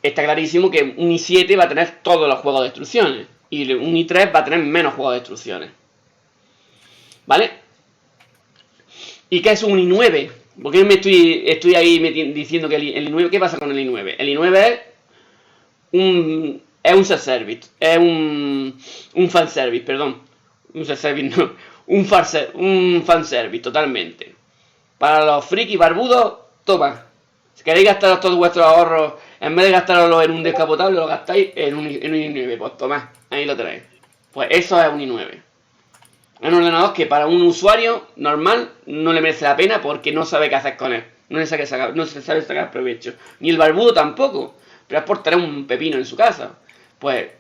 está clarísimo que un i7 va a tener todos los juegos de instrucciones y un i3 va a tener menos juegos de instrucciones, ¿vale? ¿Y qué es un i9? ¿Por qué estoy ahí diciendo que el i9? ¿Qué pasa con el i9? El i9 es es un self-service, es un fanservice, perdón. Un self-service no, un fanservice totalmente. Para los frikis barbudos, toma. Si queréis gastaros todos vuestros ahorros, en vez de gastaroslo en un descapotable, lo gastáis en un i9. Pues tomad, ahí lo tenéis. Pues eso es un i9. Es un ordenador que para un usuario normal no le merece la pena porque no sabe qué hacer con él. No se sabe sacar provecho. Ni el barbudo tampoco. Pero es por tener un pepino en su casa. Pues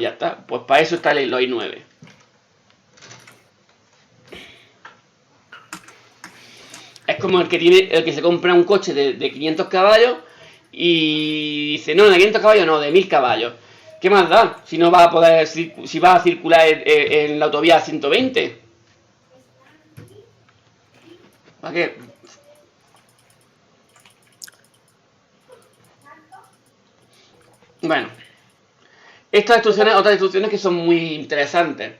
ya está. Pues para eso está los i9. Es como el que se compra un coche de 500 caballos y dice, no, de 500 caballos no, de 1000 caballos. ¿Qué más da? Si no va a poder, si va a circular en la autovía a 120. ¿Para qué? Bueno. Estas instrucciones, otras instrucciones que son muy interesantes.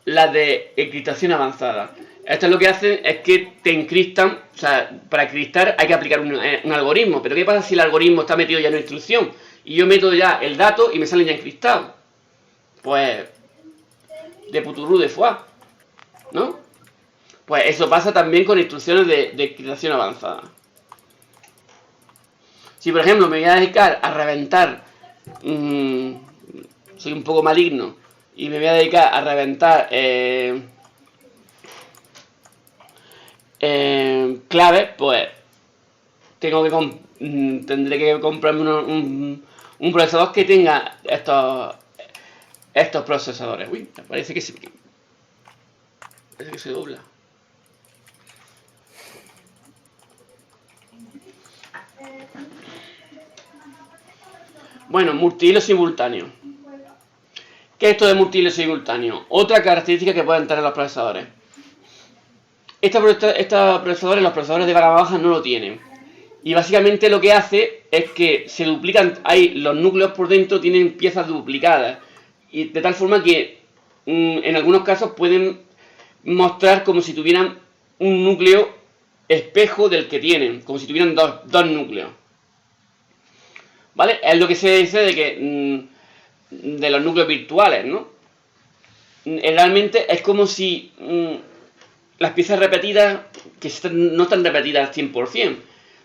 Las de encriptación avanzada. Esto lo que hace es que te encriptan, o sea, para encriptar hay que aplicar un algoritmo. Pero ¿qué pasa si el algoritmo está metido ya en una instrucción? Y yo meto ya el dato y me salen ya encriptados. Pues, de puturru de foie, ¿no? Pues eso pasa también con instrucciones de encriptación avanzada. Si por ejemplo me voy a dedicar a reventar, soy un poco maligno, y me voy a dedicar a reventar claves, pues tendré que comprarme un procesador que tenga estos procesadores. Uy, parece que se dobla. Bueno, multihilo simultáneo. ¿Qué es esto de multihilo simultáneo? Otra característica que pueden tener los procesadores. Estos procesadores, los procesadores de gama baja no lo tienen. Y básicamente lo que hace es que se duplican, los núcleos por dentro tienen piezas duplicadas. Y de tal forma que en algunos casos pueden mostrar como si tuvieran un núcleo espejo del que tienen. Como si tuvieran dos núcleos. ¿Vale? Es lo que se dice de que de los núcleos virtuales, ¿no? Realmente es como si las piezas repetidas, que no están repetidas al 100%,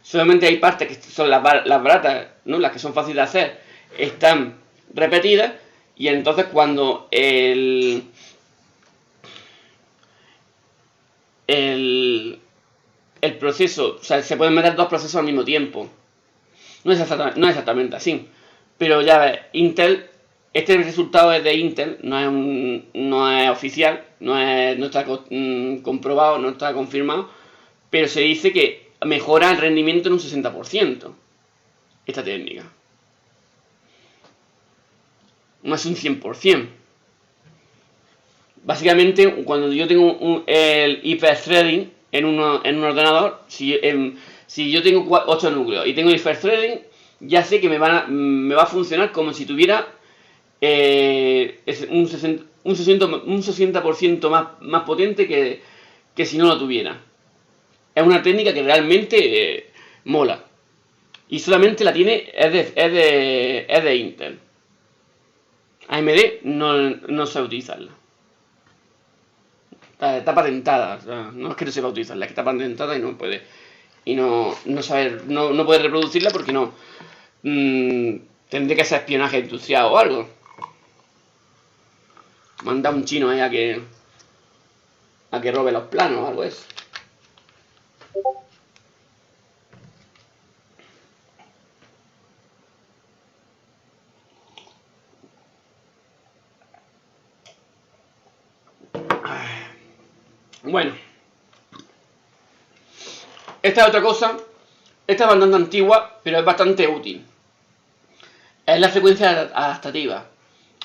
solamente hay partes que son las baratas, ¿no? Las que son fáciles de hacer, están repetidas, y entonces cuando el proceso, o sea, se pueden meter dos procesos al mismo tiempo. No es exactamente así. Pero ya ves, Intel, este resultado es de Intel, no es oficial, no está comprobado, no está confirmado, pero se dice que mejora el rendimiento en un 60%. Esta técnica. No es un 100%. Básicamente, cuando yo tengo el hyper-threading en un ordenador, si yo tengo 8 núcleos y tengo hyper-threading, ya sé que me va a funcionar como si tuviera un 60% más potente que si no lo tuviera. Es una técnica que realmente mola. Y solamente la tiene, es de Intel. AMD no sabe utilizarla. Está patentada. O sea, no es que no sepa utilizarla, es que está patentada y no puede. Y no puede reproducirla porque no. Tendría que ser espionaje industrial o algo. Manda un chino ahí a que robe los planos o algo eso. Bueno. Esta es otra cosa. Esta es bastante antigua, pero es bastante útil. Es la frecuencia adaptativa.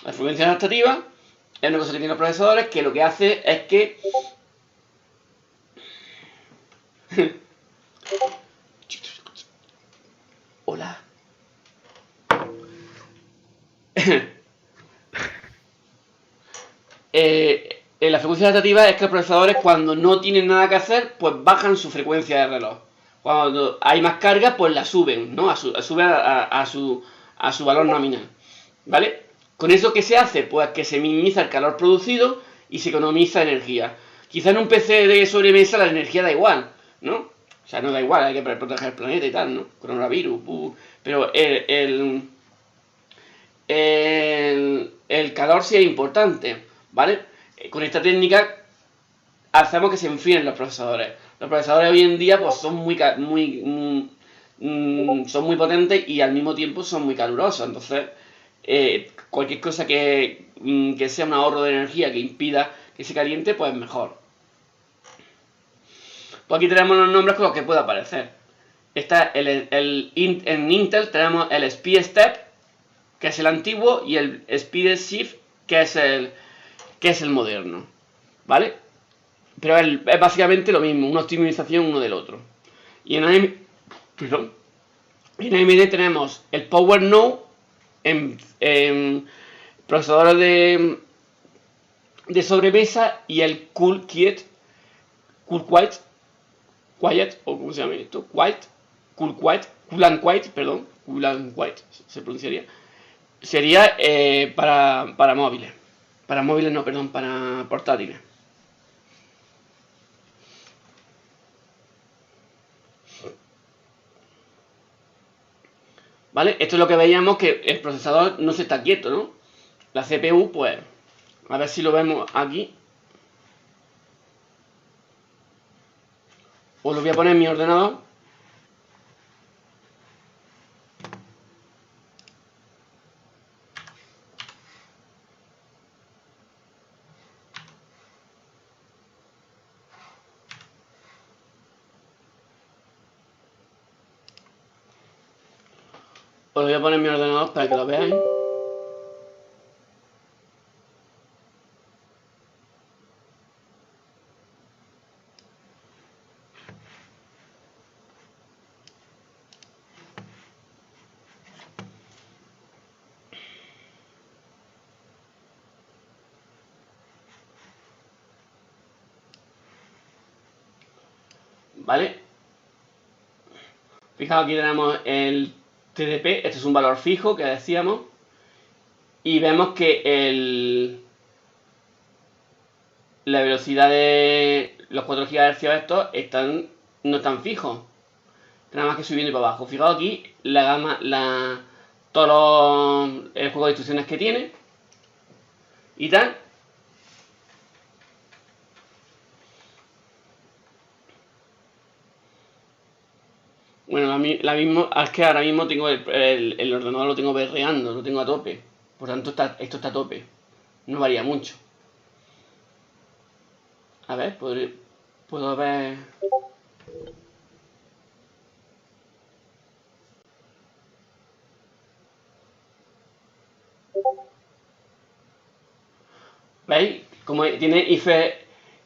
La frecuencia adaptativa es una cosa que tienen los procesadores que lo que hace es que hola. La frecuencia adaptativa es que los procesadores, cuando no tienen nada que hacer, pues bajan su frecuencia de reloj. Cuando hay más carga, pues la suben, ¿no? Suben a su valor nominal. ¿vale? ¿Con eso qué se hace? Pues que se minimiza el calor producido y se economiza energía. Quizá en un PC de sobremesa la energía da igual, ¿no? O sea, no da igual, hay que proteger el planeta y tal, ¿no? Coronavirus, pero el calor sí es importante, ¿vale? Con esta técnica hacemos que se enfríen los procesadores. Los procesadores hoy en día pues son muy potentes y al mismo tiempo son muy calurosos. Entonces, cualquier cosa que sea un ahorro de energía que impida que se caliente, pues es mejor. Pues aquí tenemos los nombres con los que puede aparecer. En Intel tenemos el Speed Step, que es el antiguo, y el Speed Shift, que es el moderno, ¿vale? Pero es básicamente lo mismo, una optimización uno del otro. Y en AMD tenemos el Power Node en procesadores de sobremesa y el Cool Quiet, o ¿cómo se llama esto? Cool and Quiet, se pronunciaría. Sería para móviles. Para móviles no, perdón, para portátiles. ¿Vale? Esto es lo que veíamos, que el procesador no se está quieto, ¿no? La CPU, pues, a ver si lo vemos aquí. Os lo voy a poner en mi ordenador. Os lo voy a poner en mi ordenador para que lo veáis. ¿Vale? Fijaos, aquí tenemos el TDP, este es un valor fijo que decíamos, y vemos que la velocidad de los 4 GHz estos no están fijos, nada más que subiendo y para abajo. Fijaos aquí la gama, el juego de instrucciones que tiene y tal. Bueno, es que ahora mismo tengo el ordenador, lo tengo berreando, lo tengo a tope. Por tanto, esto está a tope. No varía mucho. A ver, puedo ver... ¿Veis? Como tiene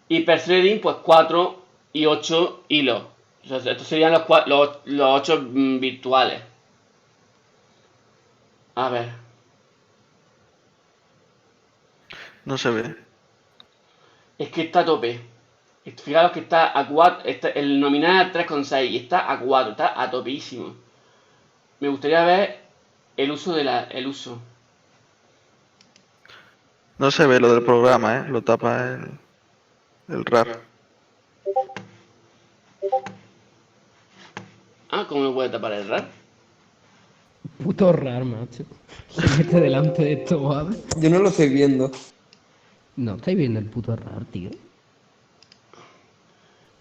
hiperthreading, pues 4 y 8 hilos. O sea, estos serían los 8 virtuales. A ver. No se ve. Es que está a tope. Fijaros que está a 4. El nominal es 3,6 y está a 4. Está a topísimo. Me gustaría ver el uso el uso. No se ve lo del programa, ¿eh? Lo tapa el RAR. Ah, ¿cómo me puede tapar el RAR? Puto RAR, macho. Se mete delante de esto, ¿vale? Yo no lo estoy viendo. No estáis viendo el puto RAR, tío.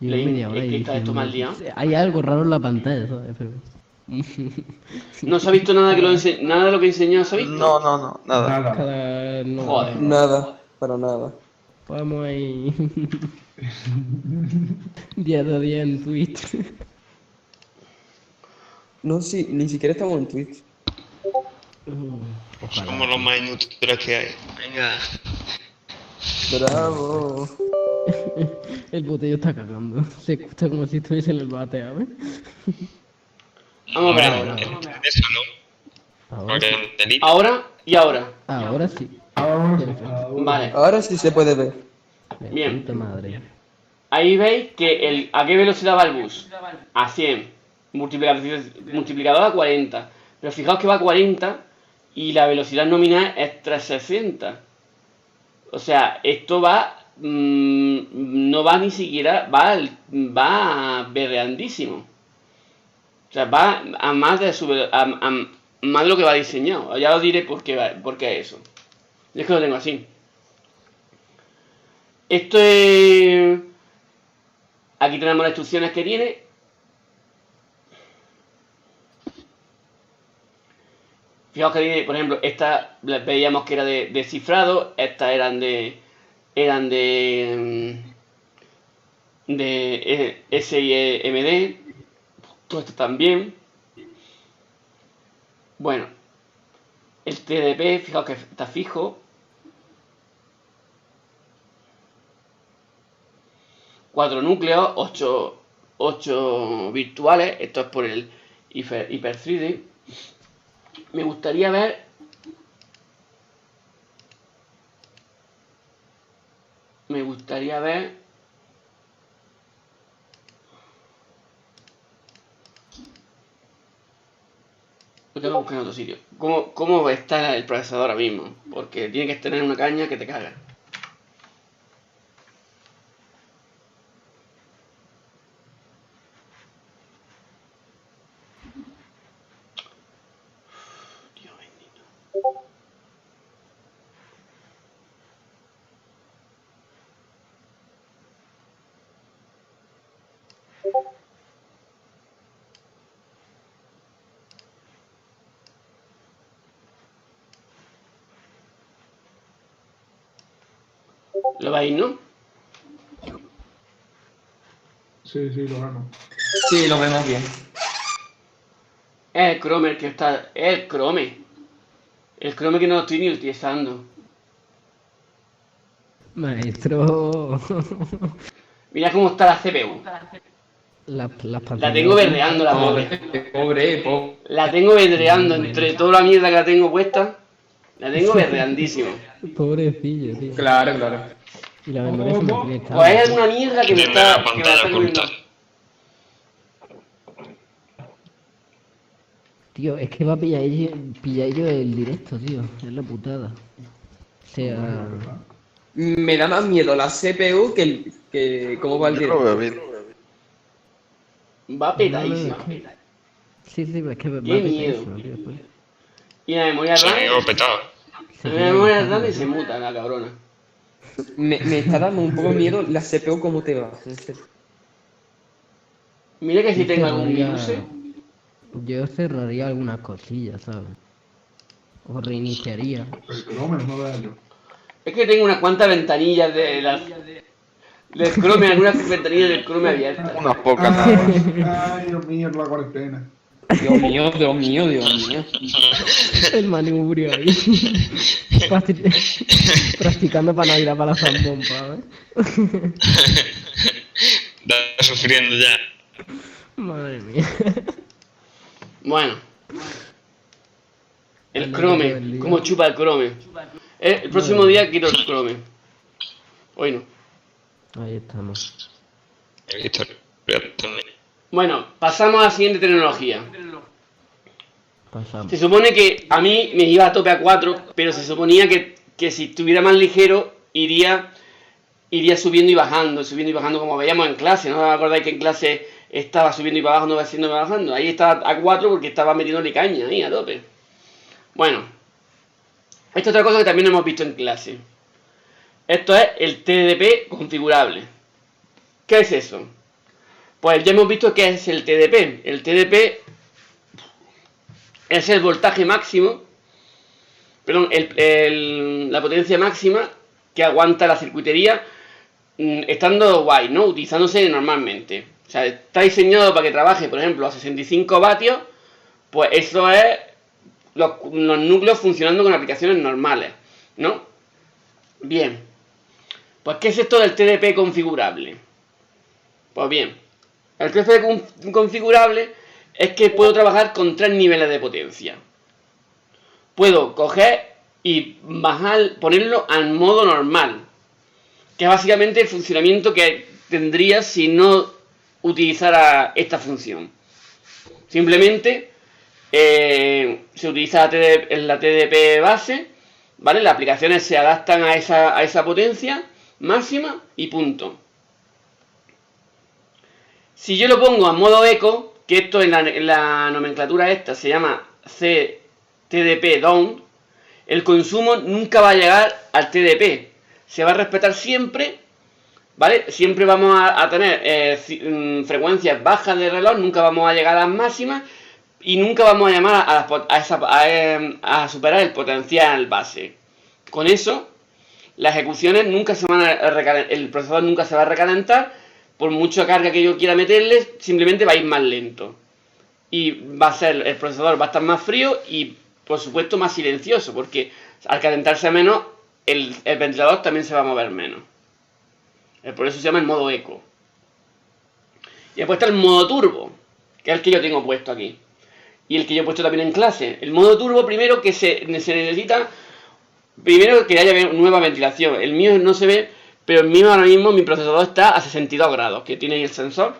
Llevo Leí, media hora es que y está esto mal liado. hay algo raro en la pantalla, ¿sabes? Pero... ¿No se ha visto nada nada de lo que enseñó? ¿Se ha visto? No, nada. Nada. No, Joder. Nada, para nada. vamos ahí. 10 de 10 en Twitch. No, sí, ni siquiera estamos en Twitch. Somos los más inútiles que hay. Venga. Bravo. El botello está cagando. Se escucha como si estuviese en el bate, ¿sabes? Vamos a ver Hombre, ahora. eso no. Ahora Porque sí. el delito. Ahora y ahora. Ahora sí. Vale. Ahora sí se puede ver. De Bien. puta madre. Ahí veis que ¿a qué velocidad va el bus? A 100. Multiplicador a 40. Pero fijaos que va a 40 y la velocidad nominal es 360. O sea, esto va, no va ni siquiera, va berreandísimo. O sea, va a más de más de lo que va diseñado. Ya os diré por qué es eso. Yo es que lo tengo así. Esto es... Aquí tenemos las instrucciones que tiene. Fijaos que tiene, por ejemplo, esta veíamos que era de cifrado, estas eran de SIMD, todo esto también. Bueno, el TDP, fijaos que está fijo. 4 núcleos, 8 virtuales, esto es por el Hyper-3D. Me gustaría ver... Lo tengo que buscar en otro sitio. ¿Cómo está el procesador ahora mismo? Porque tiene que tener una caña que te caga. Dios bendito. ¿Lo veis, no? Sí, lo vemos. Sí, lo vemos bien. Es el Chrome el que está... Es el Chrome. El Chrome que no lo estoy ni utilizando. Maestro. Mira cómo está la CPU. La La tengo verdeando la pobre. La tengo verdeando entre toda la mierda que la tengo puesta. La tengo verdeandísima. Pobrecillo, tío. Claro. Y la memoria se me tiene O es una mierda que me Dime la está pantalla comiendo. oculta. Tío, es que va a pillar ello el directo, tío. Es la putada. O sea... Me da más miedo la CPU que cómo va el Yo lo veo directo. bien. Va petadísima. Sí, pero es que va Qué miedo. petadísimo, tío, pues. Y la memoria Se RAM. me iba petado. La memoria RAM y se muta la cabrona. Me está dando un poco miedo la CPU cómo te va. En serio. Mira que si Yo tengo algún cerraría- virus. Yo cerraría algunas cosillas, ¿sabes? O reiniciaría. El Chrome no vea yo. Es que tengo unas cuantas ventanillas del Chrome, algunas ventanillas del Chrome abiertas. Unas pocas nada más. Ay, Dios mío, la cuarentena. Dios mío. El manubrio ahí. Practicando para Navidad para la zambomba, ¿eh? Está sufriendo ya. Madre mía. Bueno. El El Chrome, del día. cómo chupa el Chrome. El próximo día quiero el Chrome. Hoy no. Ahí estamos. He visto también. Bueno, pasamos a la siguiente tecnología. Pasamos. Se supone que a mí me iba a tope a 4, pero se suponía que si estuviera más ligero iría subiendo y bajando como veíamos en clase. ¿No os acordáis que en clase estaba subiendo y bajando, haciendo y bajando? Ahí estaba a 4 porque estaba metiéndole caña ahí a tope. Bueno, esto es otra cosa que también hemos visto en clase. Esto es el TDP configurable. ¿Qué es eso? Pues ya hemos visto qué es el TDP. El TDP es el voltaje máximo, perdón, la potencia máxima que aguanta la circuitería estando guay, ¿no? Utilizándose normalmente. O sea, está diseñado para que trabaje, por ejemplo, a 65 vatios, pues eso es los núcleos funcionando con aplicaciones normales, ¿no? Bien. Pues, ¿qué es esto del TDP configurable? Pues bien, el TDP configurable es que puedo trabajar con 3 niveles de potencia. Puedo coger y ponerlo al modo normal, que es básicamente el funcionamiento que tendría si no utilizara esta función. Simplemente se utiliza la TDP base, ¿vale? Las aplicaciones se adaptan a esa potencia máxima y punto. Si yo lo pongo a modo eco, que esto en la nomenclatura esta se llama TDP down, el consumo nunca va a llegar al TDP. Se va a respetar siempre, ¿vale? Siempre vamos a tener frecuencias bajas de reloj, nunca vamos a llegar a las máximas y nunca vamos a llamar a superar el potencial base. Con eso, las ejecuciones nunca se van a recalentar, el procesador nunca se va a recalentar, por mucha carga que yo quiera meterle, simplemente va a ir más lento. Y el procesador va a estar más frío y, por supuesto, más silencioso, porque al calentarse menos, el ventilador también se va a mover menos. Por eso se llama el modo eco. Y después está el modo turbo, que es el que yo tengo puesto aquí. Y el que yo he puesto también en clase. El modo turbo, primero que se necesita, primero que haya nueva ventilación. El mío no se ve, pero el mío ahora mismo, mi procesador está a 62 grados, que tiene ahí el sensor.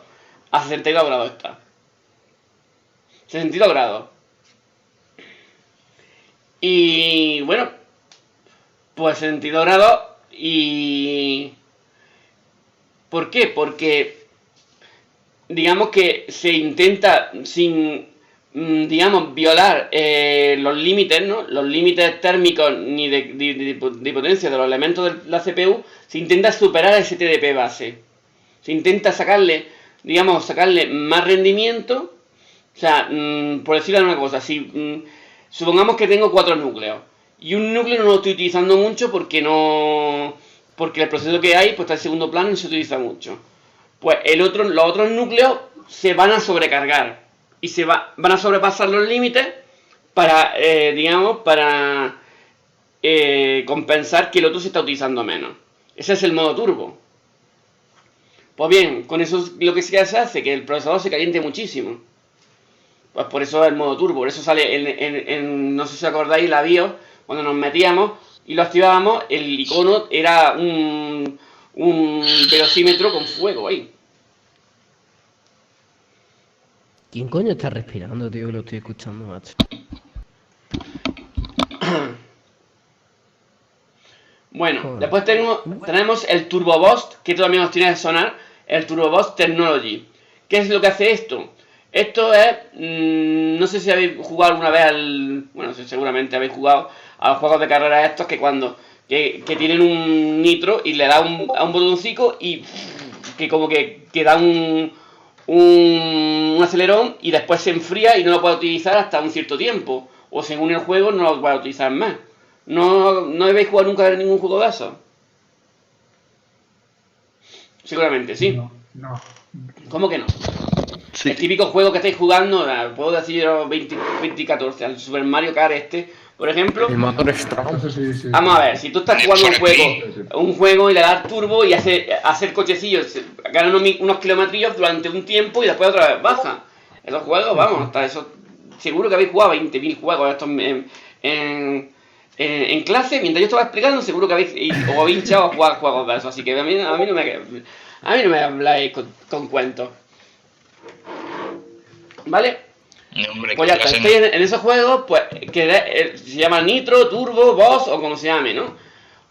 A 62 grados está. 62 grados. Y bueno, pues 62 grados y... ¿Por qué? Porque digamos que se intenta sin, digamos, violar los límites, ¿no? Los límites térmicos ni de potencia de los elementos de la CPU, se intenta superar ese TDP base. Se intenta sacarle más rendimiento. O sea, por decirle una cosa, si supongamos que tengo 4 núcleos y un núcleo no lo estoy utilizando mucho porque el proceso que hay pues está en segundo plano y se utiliza mucho, pues los otros núcleos se van a sobrecargar y van a sobrepasar los límites para, compensar que el otro se está utilizando menos. Ese es el modo turbo. Pues bien, con eso lo que se hace que el procesador se caliente muchísimo. Pues por eso es el modo turbo, por eso sale no sé si os acordáis, la BIOS, cuando nos metíamos y lo activábamos, el icono era un velocímetro con fuego ahí. ¿Quién coño está respirando, tío? Que lo estoy escuchando, macho. Bueno, Joder. después tenemos el Turbo Boost, que también os tiene que sonar, el Turbo Boost Technology. ¿Qué es lo que hace esto? Esto es, no sé si habéis jugado alguna vez bueno, seguramente habéis jugado a los juegos de carrera estos que tienen un nitro y le da a un botoncito y que como que da un acelerón y después se enfría y no lo puede utilizar hasta un cierto tiempo. O según el juego no lo puede utilizar más. ¿No habéis jugado nunca en ningún juego de esos? Seguramente, sí. No. ¿Cómo que no? Sí. El típico juego que estáis jugando, puedo decir 2014, al Super Mario Kart por ejemplo. El motor Strong. Sí. Vamos a ver, si tú estás jugando un juego y le das turbo y hacer cochecillos, ganan unos kilometrillos durante un tiempo y después otra vez baja. Esos juegos, vamos, hasta eso. Seguro que habéis jugado 20.000 juegos estos en clase, mientras yo estaba explicando, seguro que habéis hinchado a jugar juegos de eso. Así que a mí no me habláis con cuentos. ¿Vale? No, hombre, Pues ya clase está, estáis en esos juegos, pues, que se llama Nitro, Turbo, Boss o como se llame, ¿no?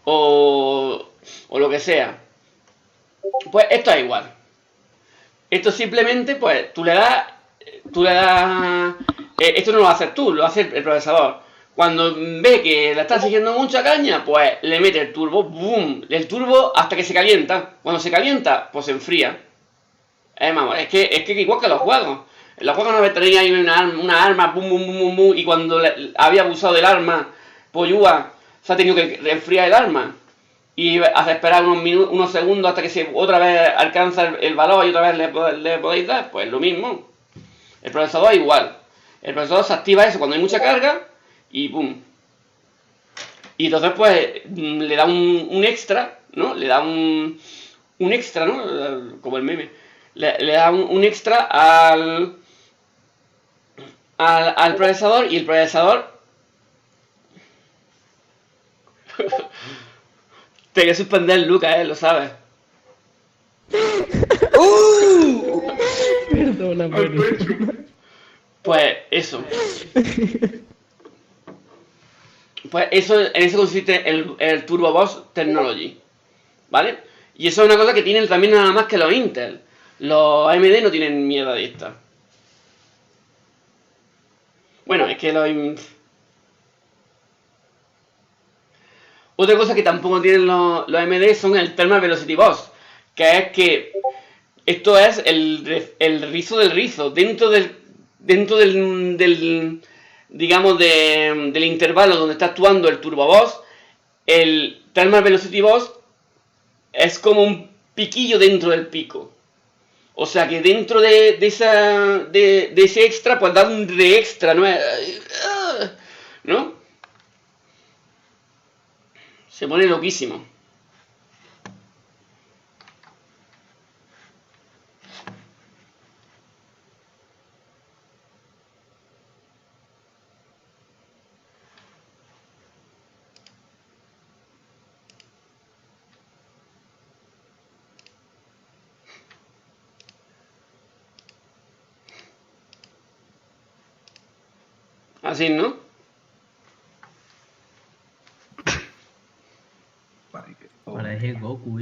O lo que sea. Pues esto es igual. Esto simplemente, pues, tú le das... esto no lo haces tú, lo hace el procesador. Cuando ve que le está siguiendo mucha caña, pues le mete el turbo, boom, el turbo hasta que se calienta. Cuando se calienta, pues se enfría. Es que igual que los juegos. En los juegos no tenía ahí una arma, bum, bum, bum, bum, bum, y cuando había abusado del arma, Poyúa, se ha tenido que enfriar el arma. Y hace esperar unos segundos hasta que otra vez alcanza el valor y otra vez le podéis dar. Pues lo mismo. El procesador es igual. El procesador se activa eso cuando hay mucha carga y pum. Y entonces pues le da un extra, ¿no? Le da un extra, ¿no? Como el meme. Le da un extra al procesador y el procesador te voy a suspender, Lucas, lo sabes. Perdona, Pues eso. Pues eso, en eso consiste el Turbo Bus Technology, ¿vale? Y eso es una cosa que tienen también nada más que los Intel. Los AMD no tienen mierda de esta. Bueno, es que otra cosa que tampoco tienen los AMD son el Thermal Velocity Bus, que es que esto es el rizo del rizo. Dentro del digamos, del intervalo donde está actuando el Turbo Bus, el Thermal Velocity Bus es como un piquillo dentro del pico. O sea que dentro de ese extra, pues da un re extra, ¿no? ¿No? Se pone loquísimo. Así, ¿no? Parece Goku,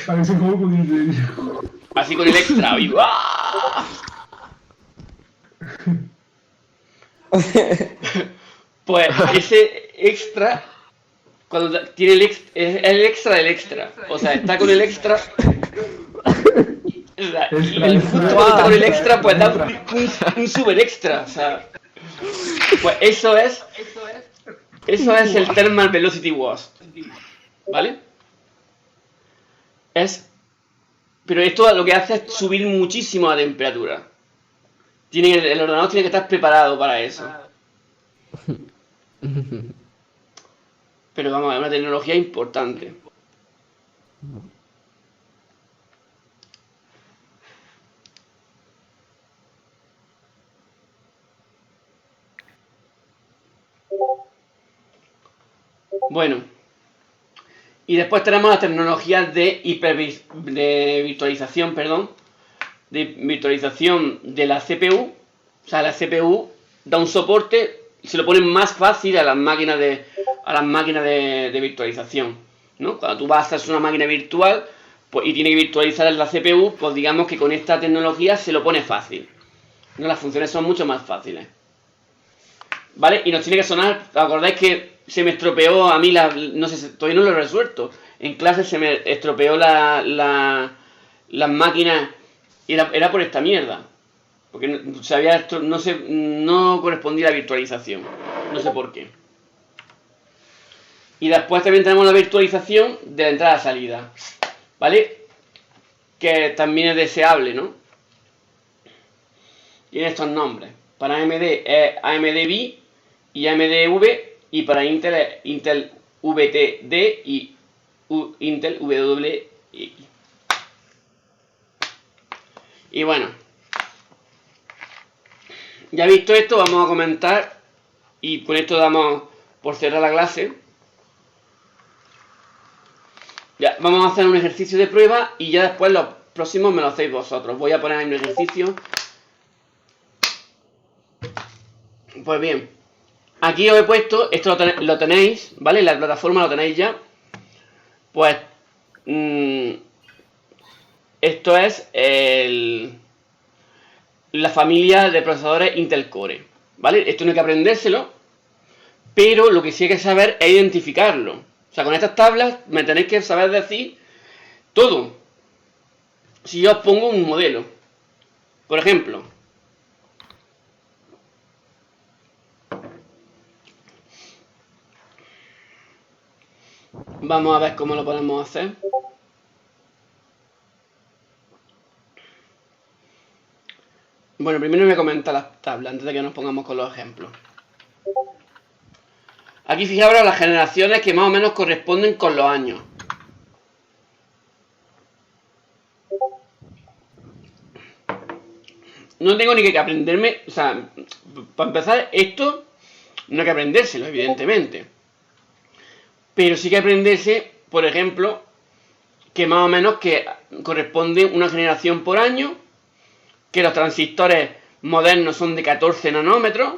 Parece Goku, dice. Así con el extra. Y ¡guau! Pues ese extra, cuando tiene es el extra del extra. O sea, está con el extra. O sea, y justo cuando está con el extra, pues da un super extra. O sea, pues eso es el Thermal Velocity Bus, ¿vale? Pero esto lo que hace es subir muchísimo la temperatura. El ordenador tiene que estar preparado para eso. Pero vamos, es una tecnología importante. Bueno, y después tenemos las tecnologías de virtualización, perdón, de virtualización de la CPU. O sea, la CPU da un soporte y se lo pone más fácil a las máquinas de virtualización, ¿no? Cuando tú vas a hacer una máquina virtual pues, y tiene que virtualizar en la CPU, pues digamos que con esta tecnología se lo pone fácil, ¿no? Las funciones son mucho más fáciles, ¿vale? Y nos tiene que sonar, ¿acordáis que se me estropeó a mí no sé, todavía no lo he resuelto? En clase se me estropeó las máquinas y era por esta mierda. Porque no correspondía a la virtualización. No sé por qué. Y después también tenemos la virtualización de la entrada-salida. ¿Vale? Que también es deseable, ¿no? Tiene estos nombres. Para AMD es AMD-V y AMD-V. Y para Intel es Intel VTD y Intel WX. Y bueno, ya visto esto, vamos a comentar. Y con esto damos por cerrar la clase. Ya, vamos a hacer un ejercicio de prueba y ya después los próximos me lo hacéis vosotros. Voy a poner ahí un ejercicio. Pues bien, aquí os he puesto, esto lo tenéis, ¿vale? La plataforma lo tenéis ya. Pues esto es la familia de procesadores Intel Core, ¿vale? Esto no hay que aprendérselo, pero lo que sí hay que saber es identificarlo. O sea, con estas tablas me tenéis que saber decir todo. Si yo os pongo un modelo, por ejemplo, vamos a ver cómo lo podemos hacer. Bueno, primero voy a comentar las tablas antes de que nos pongamos con los ejemplos. Aquí fijaos las generaciones que más o menos corresponden con los años. No tengo ni que aprenderme, o sea, para empezar, esto no hay que aprendérselo, evidentemente. Pero sí que aprenderse, por ejemplo, que más o menos que corresponde una generación por año, que los transistores modernos son de 14 nanómetros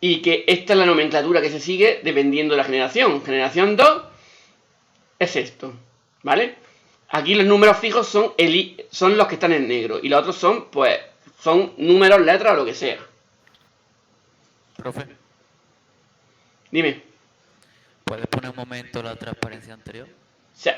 y que esta es la nomenclatura que se sigue dependiendo de la generación. Generación 2 es esto, ¿vale? Aquí los números fijos son los que están en negro y los otros son, pues, son números, letras o lo que sea. Profe, Dime. ¿puedes poner un momento la transparencia anterior? Sí.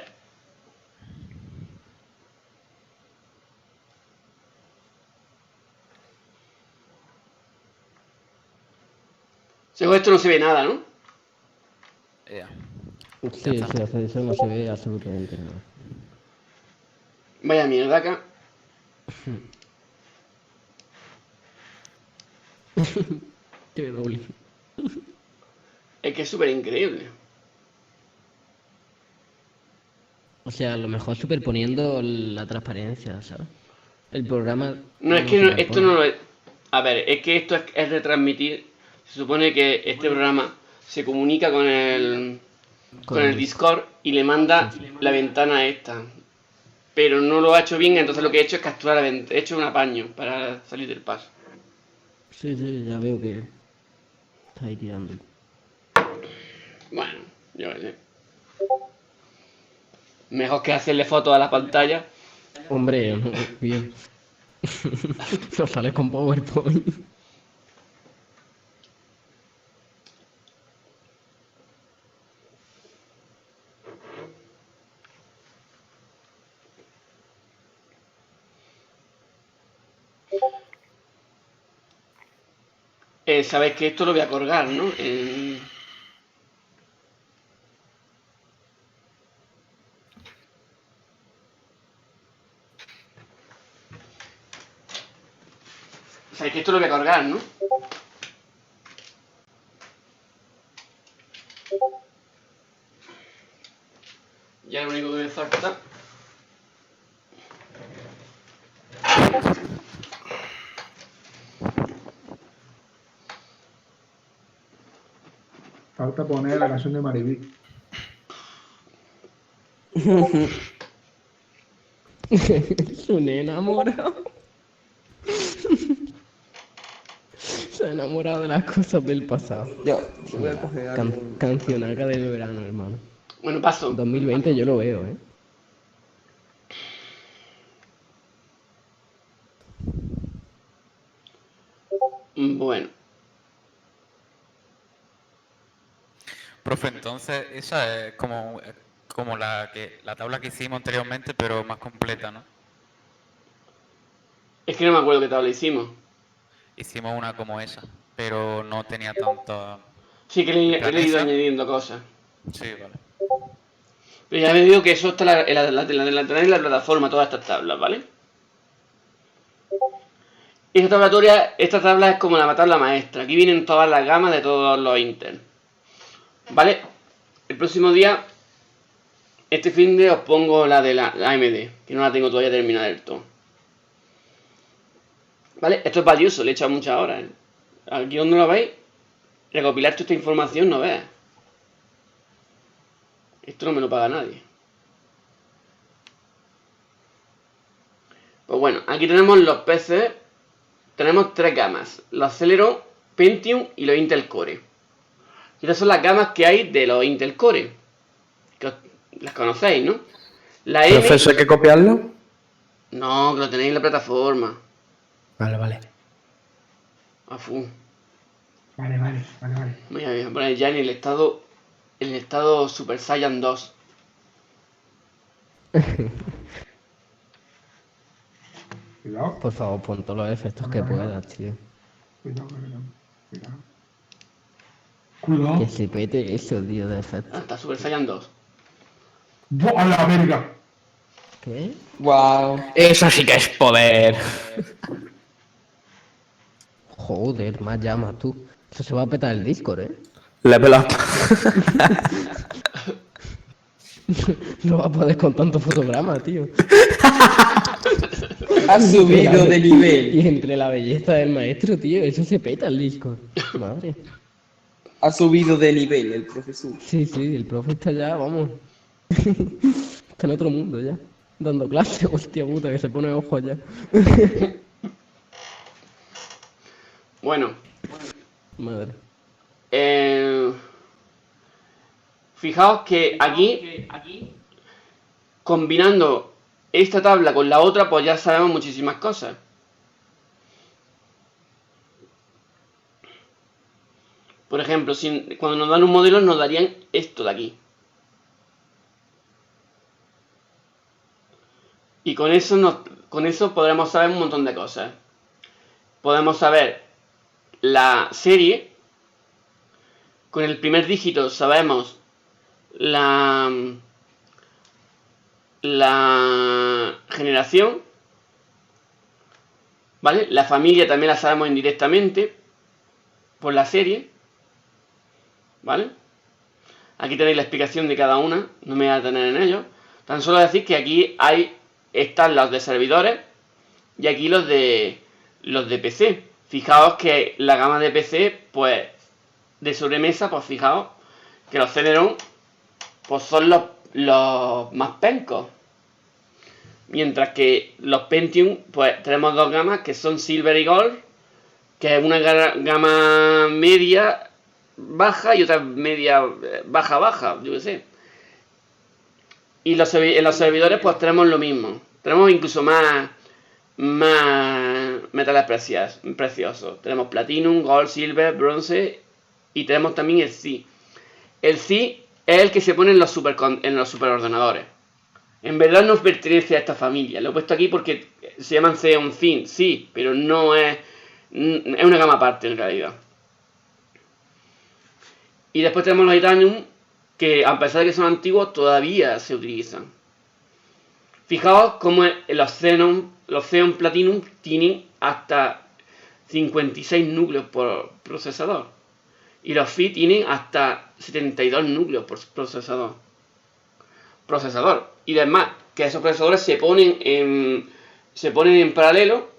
Según esto no se ve nada, ¿no? Ya. Sí, sí, hace eso no se ve absolutamente nada. Vaya mierda acá. Qué doble. Es que es súper increíble. O sea, a lo mejor superponiendo la transparencia, ¿sabes? El programa... No, es que no, esto superpone. no lo es. A ver, es que esto es retransmitir. Se supone que este programa se comunica con el Discord y le manda la ventana esta. Pero no lo ha hecho bien, entonces lo que he hecho es capturar la ventana. He hecho un apaño para salir del paso. Sí, sí, ya veo que está ahí tirando. Bueno, yo qué sé. Mejor que hacerle fotos a la pantalla. Hombre, bien. No sales con PowerPoint. Sabéis que esto lo voy a colgar, ¿no? Sabéis que esto lo voy a colgar, ¿no? Ya lo único que me falta. Falta poner la canción de Maribí. Un enamorado. Se ha enamorado de las cosas del pasado. Ya, voy a coger algo. Cancionaca del verano, hermano. Bueno, paso. 2020 yo lo veo, ¿eh? Bueno. Profe, entonces esa es como la tabla que hicimos anteriormente, pero más completa, ¿no? Es que no me acuerdo qué tabla hicimos. Hicimos una como esa, pero no tenía tanta... Sí que he plan ido esa. añadiendo cosas. Sí, vale. Pero ya me digo que eso está tenéis en la plataforma, todas estas tablas, ¿vale? Y esta tabla es como la tabla maestra. Aquí vienen todas las gamas de todos los Intel. ¿Vale? El próximo día, este fin de os pongo la de la AMD, que no la tengo todavía terminada del todo. ¿Vale? Esto es valioso, le he echado muchas horas, ¿eh? Aquí donde lo veis, recopilar toda esta información no veas. Esto no me lo paga nadie. Pues bueno, aquí tenemos los PC. Tenemos tres gamas. Los Celeron, Pentium y los Intel Core. Y estas son las gamas que hay de los Intel Core. Que las conocéis, ¿no? La M... ¿Proceso hay que copiarlo? No, que lo tenéis en la plataforma. Vale, vale. Afu. Vale. Voy a poner ya en el estado Super Saiyan 2. Cuidado. Por favor, pon todos los efectos que puedas, tío. Cuidado. Que se pete eso, tío, de efectos. Hasta Super Saiyan 2. ¡A la verga! ¿Qué? Wow. Eso sí que es poder. Joder, más llamas tú. Eso se va a petar el Discord, ¿eh? Level up. No va a poder con tanto fotograma, tío. Ha subido de nivel. Y entre la belleza del maestro, tío, eso se peta el Discord. Madre. Ha subido de nivel el profesor. Sí, el profe está ya, vamos. Está en otro mundo ya. Dando clase, hostia puta, que se pone ojo ya. Bueno, Madre. fijaos que aquí, combinando esta tabla con la otra, pues ya sabemos muchísimas cosas. Por ejemplo, cuando nos dan un modelo nos darían esto de aquí. Y con eso podremos saber un montón de cosas. Podemos saber la serie. Con el primer dígito sabemos la generación. ¿Vale? La familia también la sabemos indirectamente por la serie. ¿Vale? Aquí tenéis la explicación de cada una, no me voy a detener en ello. Tan solo decir que aquí están los de servidores y aquí los de PC. Fijaos que la gama de PC, pues, de sobremesa, pues fijaos que los Celeron, pues son los más pencos. Mientras que los Pentium, pues tenemos dos gamas que son Silver y Gold, que es una gama media baja y otra media baja, yo qué sé. Y en los servidores pues tenemos lo mismo. Tenemos incluso más metales preciosos. Tenemos Platinum, Gold, Silver, Bronce y tenemos también el Xi. El Xi es el que se pone en los superordenadores. En verdad no pertenece a esta familia. Lo he puesto aquí porque se llaman Xeon Thin, sí, pero no es una gama aparte en realidad. Y después tenemos los Titanium, que a pesar de que son antiguos, todavía se utilizan. Fijaos cómo los Xeon Platinum tienen hasta 56 núcleos por procesador. Y los Phi tienen hasta 72 núcleos por procesador. Y además, que esos procesadores se ponen en paralelo.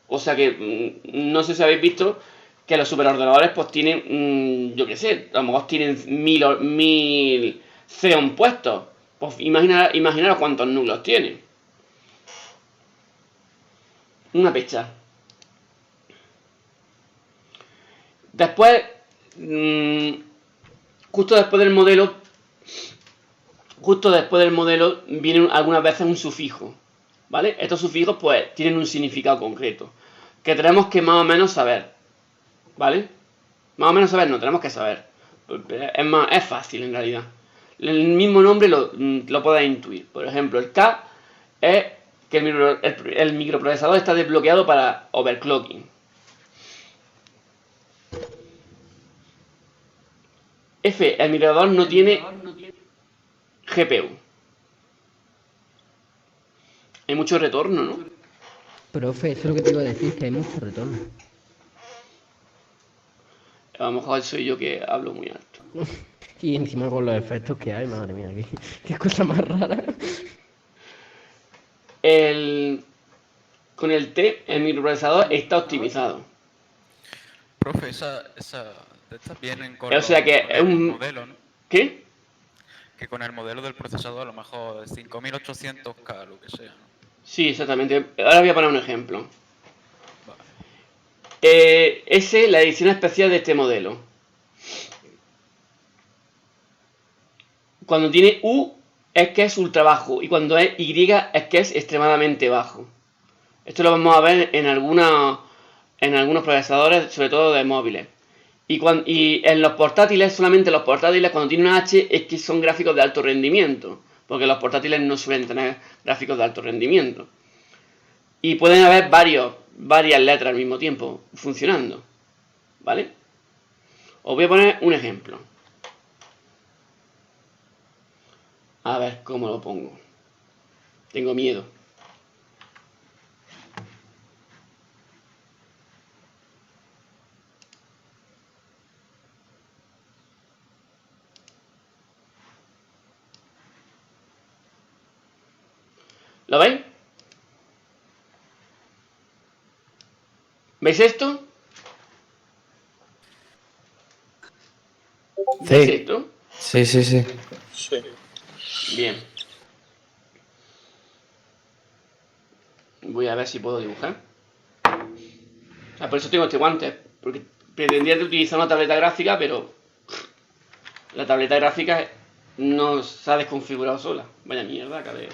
O sea que, no sé si habéis visto que los superordenadores pues tienen, yo qué sé, a lo mejor tienen 1000 Xeon puestos. Pues imaginaros cuántos núcleos tienen. Una pecha. Después, justo después del modelo viene algunas veces un sufijo. ¿Vale? Estos sufijos pues tienen un significado concreto que tenemos que más o menos saber. ¿Vale? Más o menos saber, no, tenemos que saber. Es fácil en realidad. El mismo nombre lo podéis intuir. Por ejemplo, el K es que el microprocesador está desbloqueado para overclocking. F, el microprocesador no tiene GPU. Hay mucho retorno, ¿no? Profe, eso es lo que te iba a decir, que hay mucho retorno. A lo mejor soy yo que hablo muy alto. Y encima con los efectos que hay, madre mía, qué cosa más rara. Con el T, el microprocesador está optimizado. Profe, esa de estas vienen con O sea que con es el un... modelo, ¿no? ¿Qué? Que con el modelo del procesador a lo mejor 5800K, lo que sea, ¿no? Sí, exactamente. Ahora voy a poner un ejemplo. Vale. La edición especial de este modelo. Cuando tiene U es que es ultra bajo y cuando es Y es que es extremadamente bajo. Esto lo vamos a ver en algunos procesadores, sobre todo de móviles. Y en los portátiles, solamente los portátiles cuando tienen una H es que son gráficos de alto rendimiento. Porque los portátiles no suelen tener gráficos de alto rendimiento. Y pueden haber varias letras al mismo tiempo funcionando. ¿Vale? Os voy a poner un ejemplo. A ver cómo lo pongo. Tengo miedo. ¿Lo veis? ¿Veis esto? ¿Veis Sí. esto? Sí. Bien. Voy a ver si puedo dibujar. O sea, por eso tengo este guante. Porque pretendía utilizar una tableta gráfica, pero la tableta gráfica no se ha desconfigurado sola. Vaya mierda, cabrón.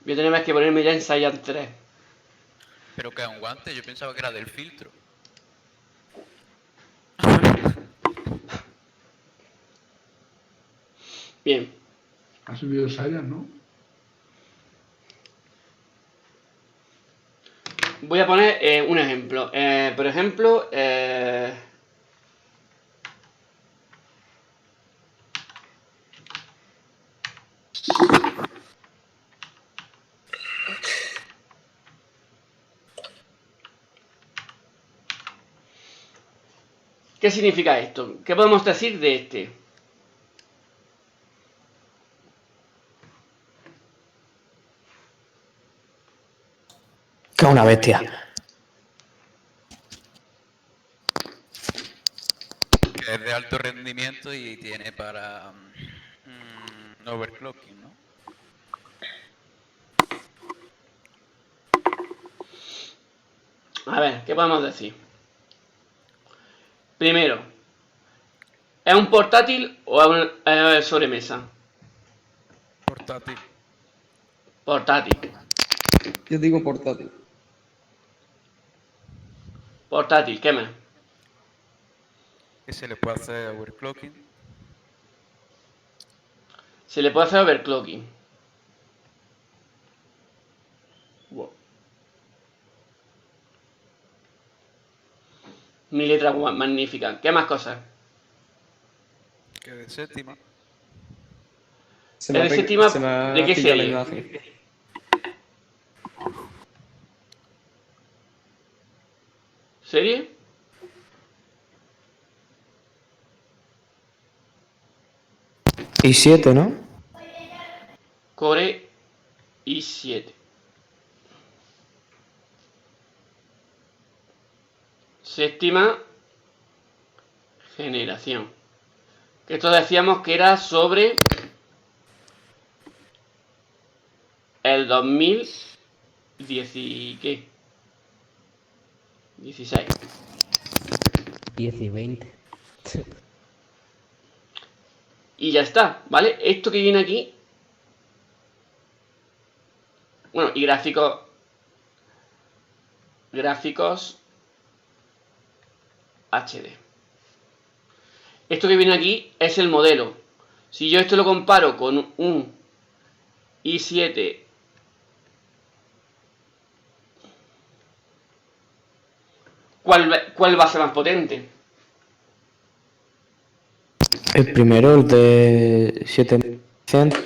Voy a tener más que ponerme ya en Cyan 3. Pero que es un guante, yo pensaba que era del filtro. Bien. Ha subido Saiyan, ¿no? Voy a poner un ejemplo. Por ejemplo, ¿qué significa esto? ¿Qué podemos decir de este? Que es una bestia. Que es de alto rendimiento y tiene para overclocking, ¿no? A ver, ¿qué podemos decir? Primero, ¿es un portátil o es un sobremesa? Portátil. Portátil. Yo digo portátil. Portátil, ¿qué más? Que se le puede hacer overclocking. Se le puede hacer overclocking. Wow. Mi letra magnífica. ¿Qué más cosas? Que de séptima. Se me ¿Es ha de pe- séptima? se me ha ¿De qué pillado la serie? imagen. ¿Serie? Y 7, ¿no? Core i7. Séptima generación. Que esto decíamos que era sobre el 2010 y ¿qué? 16. 10 y 20. Y ya está, ¿vale? Esto que viene aquí. Bueno, y gráficos. Gráficos HD. Esto que viene aquí es el modelo. Si yo esto lo comparo con un i7 ¿cuál va a ser más potente? El primero, el de 700.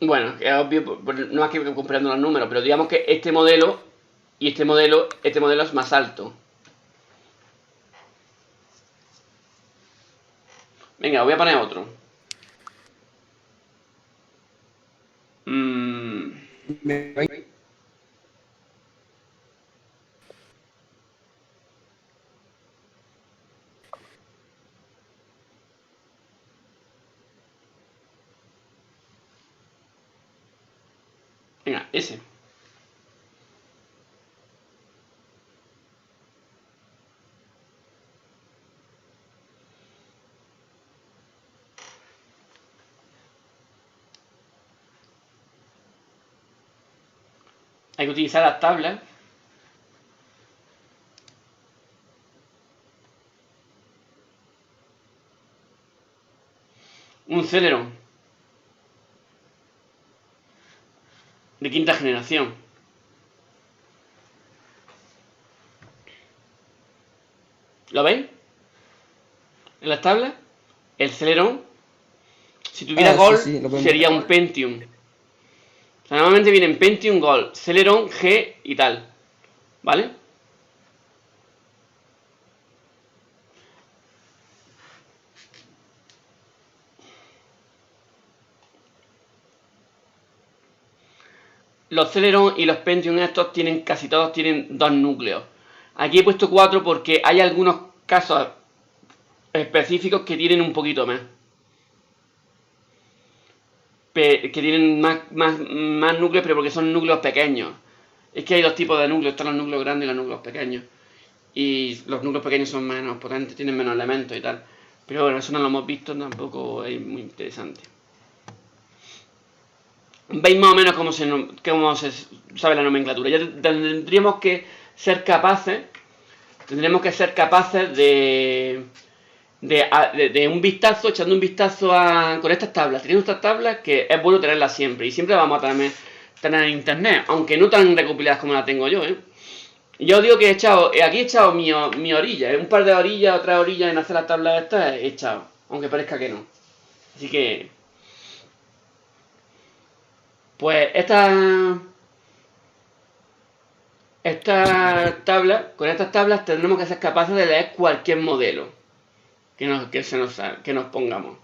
Bueno, es obvio, no más que comparando los números, pero digamos que este modelo y este modelo es más alto. Venga, voy a poner otro. Venga, ese. Hay que utilizar las tablas. Un Celeron de quinta generación. ¿Lo veis? En las tablas. El Celeron, si tuviera Gold, sí, lo vemos. sería un Pentium. O sea, normalmente vienen Pentium Gold, Celeron G y tal. ¿Vale? Los Celeron y los Pentium estos tienen, casi todos tienen 2 núcleos. Aquí he puesto 4 porque hay algunos casos específicos que tienen un poquito más. que tienen más núcleos, pero porque son núcleos pequeños. Es que hay dos tipos de núcleos, están los núcleos grandes y los núcleos pequeños. Y los núcleos pequeños son menos potentes, tienen menos elementos y tal. Pero bueno, eso no lo hemos visto, tampoco es muy interesante. Veis más o menos cómo se sabe la nomenclatura. Ya tendríamos que ser capaces de un vistazo, echando un vistazo con estas tablas, teniendo estas tablas, que es bueno tenerlas siempre. Y siempre vamos a tener en internet, aunque no tan recopiladas como la tengo yo, ¿eh? Yo digo que aquí he echado mi orilla, un par de orillas o 3 orillas en hacer las tablas estas he echado, aunque parezca que no. Así que, pues con estas tablas tendremos que ser capaces de leer cualquier modelo que nos pongamos,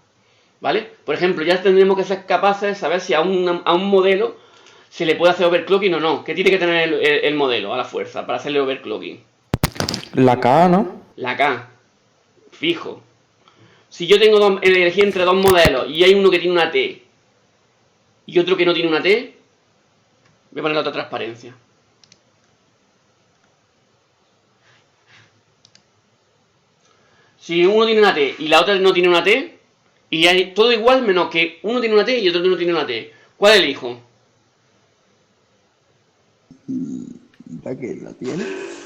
¿vale? Por ejemplo, ya tendremos que ser capaces de saber si a un modelo se le puede hacer overclocking o no. ¿Qué tiene que tener el modelo a la fuerza para hacerle overclocking? La K, ¿no? La K. Fijo. Si yo tengo elegir entre dos modelos y hay uno que tiene una T y otro que no tiene una T, voy a poner la otra transparencia. Si uno tiene una T y la otra no tiene una T, y hay todo igual menos que uno tiene una T y otro no tiene una T, ¿cuál elijo? ¿La que la tiene?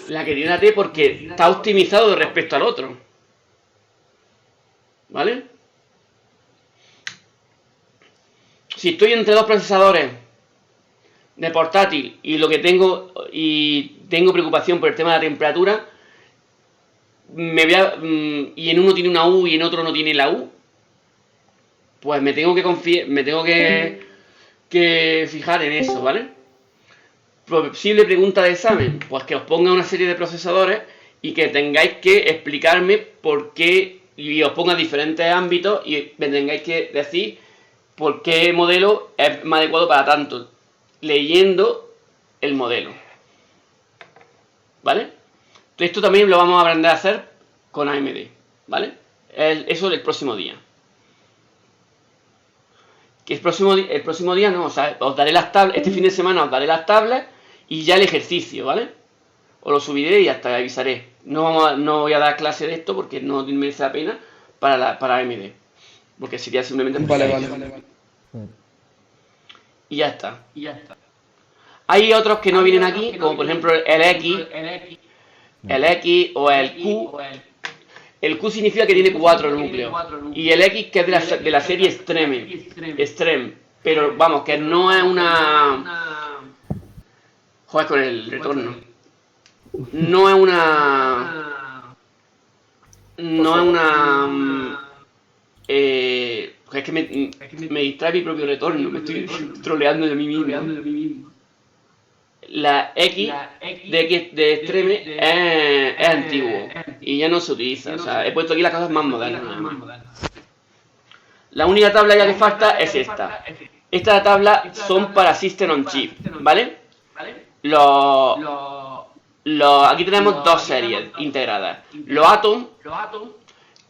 La que tiene una T porque está optimizado respecto al otro. ¿Vale? Si estoy entre dos procesadores de portátil y tengo preocupación por el tema de la temperatura, y en uno tiene una U y en otro no tiene la U, pues me tengo que fijar en eso, ¿vale? Posible pregunta de examen, pues que os ponga una serie de procesadores y que tengáis que explicarme por qué, y os ponga diferentes ámbitos y me tengáis que decir por qué modelo es más adecuado para tanto, leyendo el modelo, ¿vale? Esto también lo vamos a aprender a hacer con AMD, ¿vale? Eso el próximo día. Que el próximo día no, o sea, os daré las tablas, este fin de semana os daré las tablas y ya el ejercicio, ¿vale? Os lo subiré y hasta avisaré. No voy a dar clase de esto porque no merece la pena para AMD. Porque sería simplemente... Vale. Y ya está. Hay otros que no vienen aquí, como por ejemplo el X o el Q. El Q significa que tiene 4 núcleos. Y el X, que es de la serie Extreme. Pero vamos, que no es una... Joder, con el retorno. No es una... es que me distrae mi propio retorno. Me estoy troleando de mí mismo. La X de Extreme es antiguo y ya no se utiliza. O sea, he puesto aquí las cosas más modernas nada más. La única tabla ya que falta es esta. Esta tabla son para System on Chip, ¿vale? Aquí tenemos dos series integradas. Los Atom,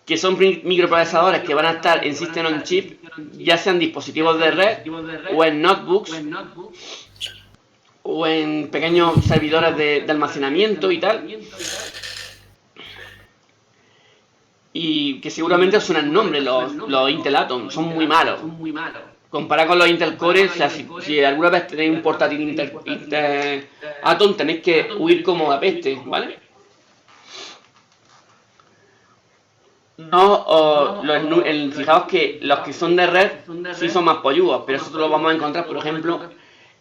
que son microprocesadores que van a estar en System on Chip, ya sean dispositivos de red o en notebooks o en pequeños servidores de almacenamiento y tal. Y que seguramente os suenan nombres, los Intel Atom, son muy malos. Comparado con los Intel Core, o sea, si alguna vez tenéis un portátil Intel Atom, tenéis que huir como a peste, ¿vale? Fijaos que los que son de red sí son más polludos, pero eso lo vamos a encontrar, por ejemplo,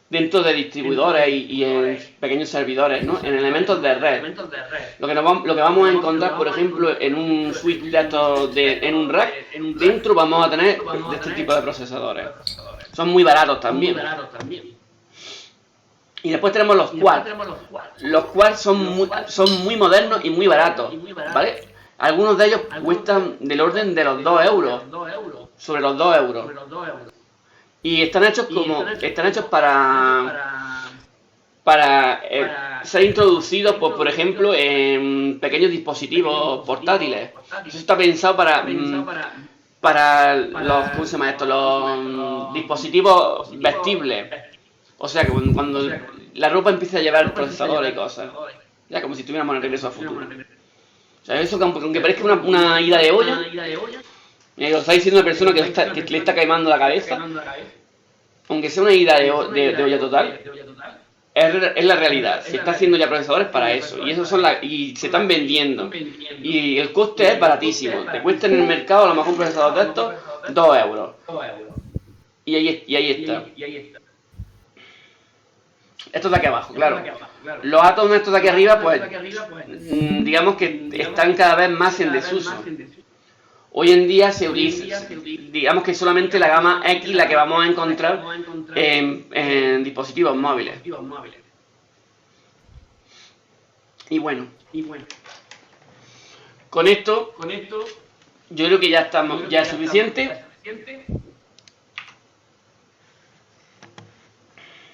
dentro de distribuidores y en pequeños servidores, ¿no? En elementos de red. Lo que vamos a encontrar, por ejemplo, en un switch de estos en un rack, dentro vamos a tener de este tipo de procesadores. Son muy baratos también. Y después tenemos los quad. Los quad son muy modernos y muy baratos, ¿vale? Algunos de ellos cuestan del orden de los 2 euros. Sobre los 2 euros. Y están hechos para ser introducidos, por ejemplo, en pequeños dispositivos portátiles. Eso está pensado para para los, ¿cómo se llama esto? Los dispositivos vestibles. O sea que cuando la ropa empieza a llevar procesadores y cosas. Ya como si estuviéramos en el Regreso al Futuro. O sea, eso que aunque parezca una ida de olla, lo está diciendo una persona que le está quemando la cabeza, aunque sea una ida de olla total, es la realidad. Se está haciendo ya procesadores para eso. Y esos son y se están vendiendo. Y el coste es baratísimo. Te cuesta en el mercado a lo mejor un procesador de estos 2 euros. Y ahí está. Estos de aquí abajo, claro. Los átomos estos de aquí arriba, pues, digamos que están cada vez más en desuso. Hoy en día se utiliza, digamos que solamente la gama X la que vamos a encontrar en dispositivos móviles. Y bueno, con esto yo creo que ya es suficiente.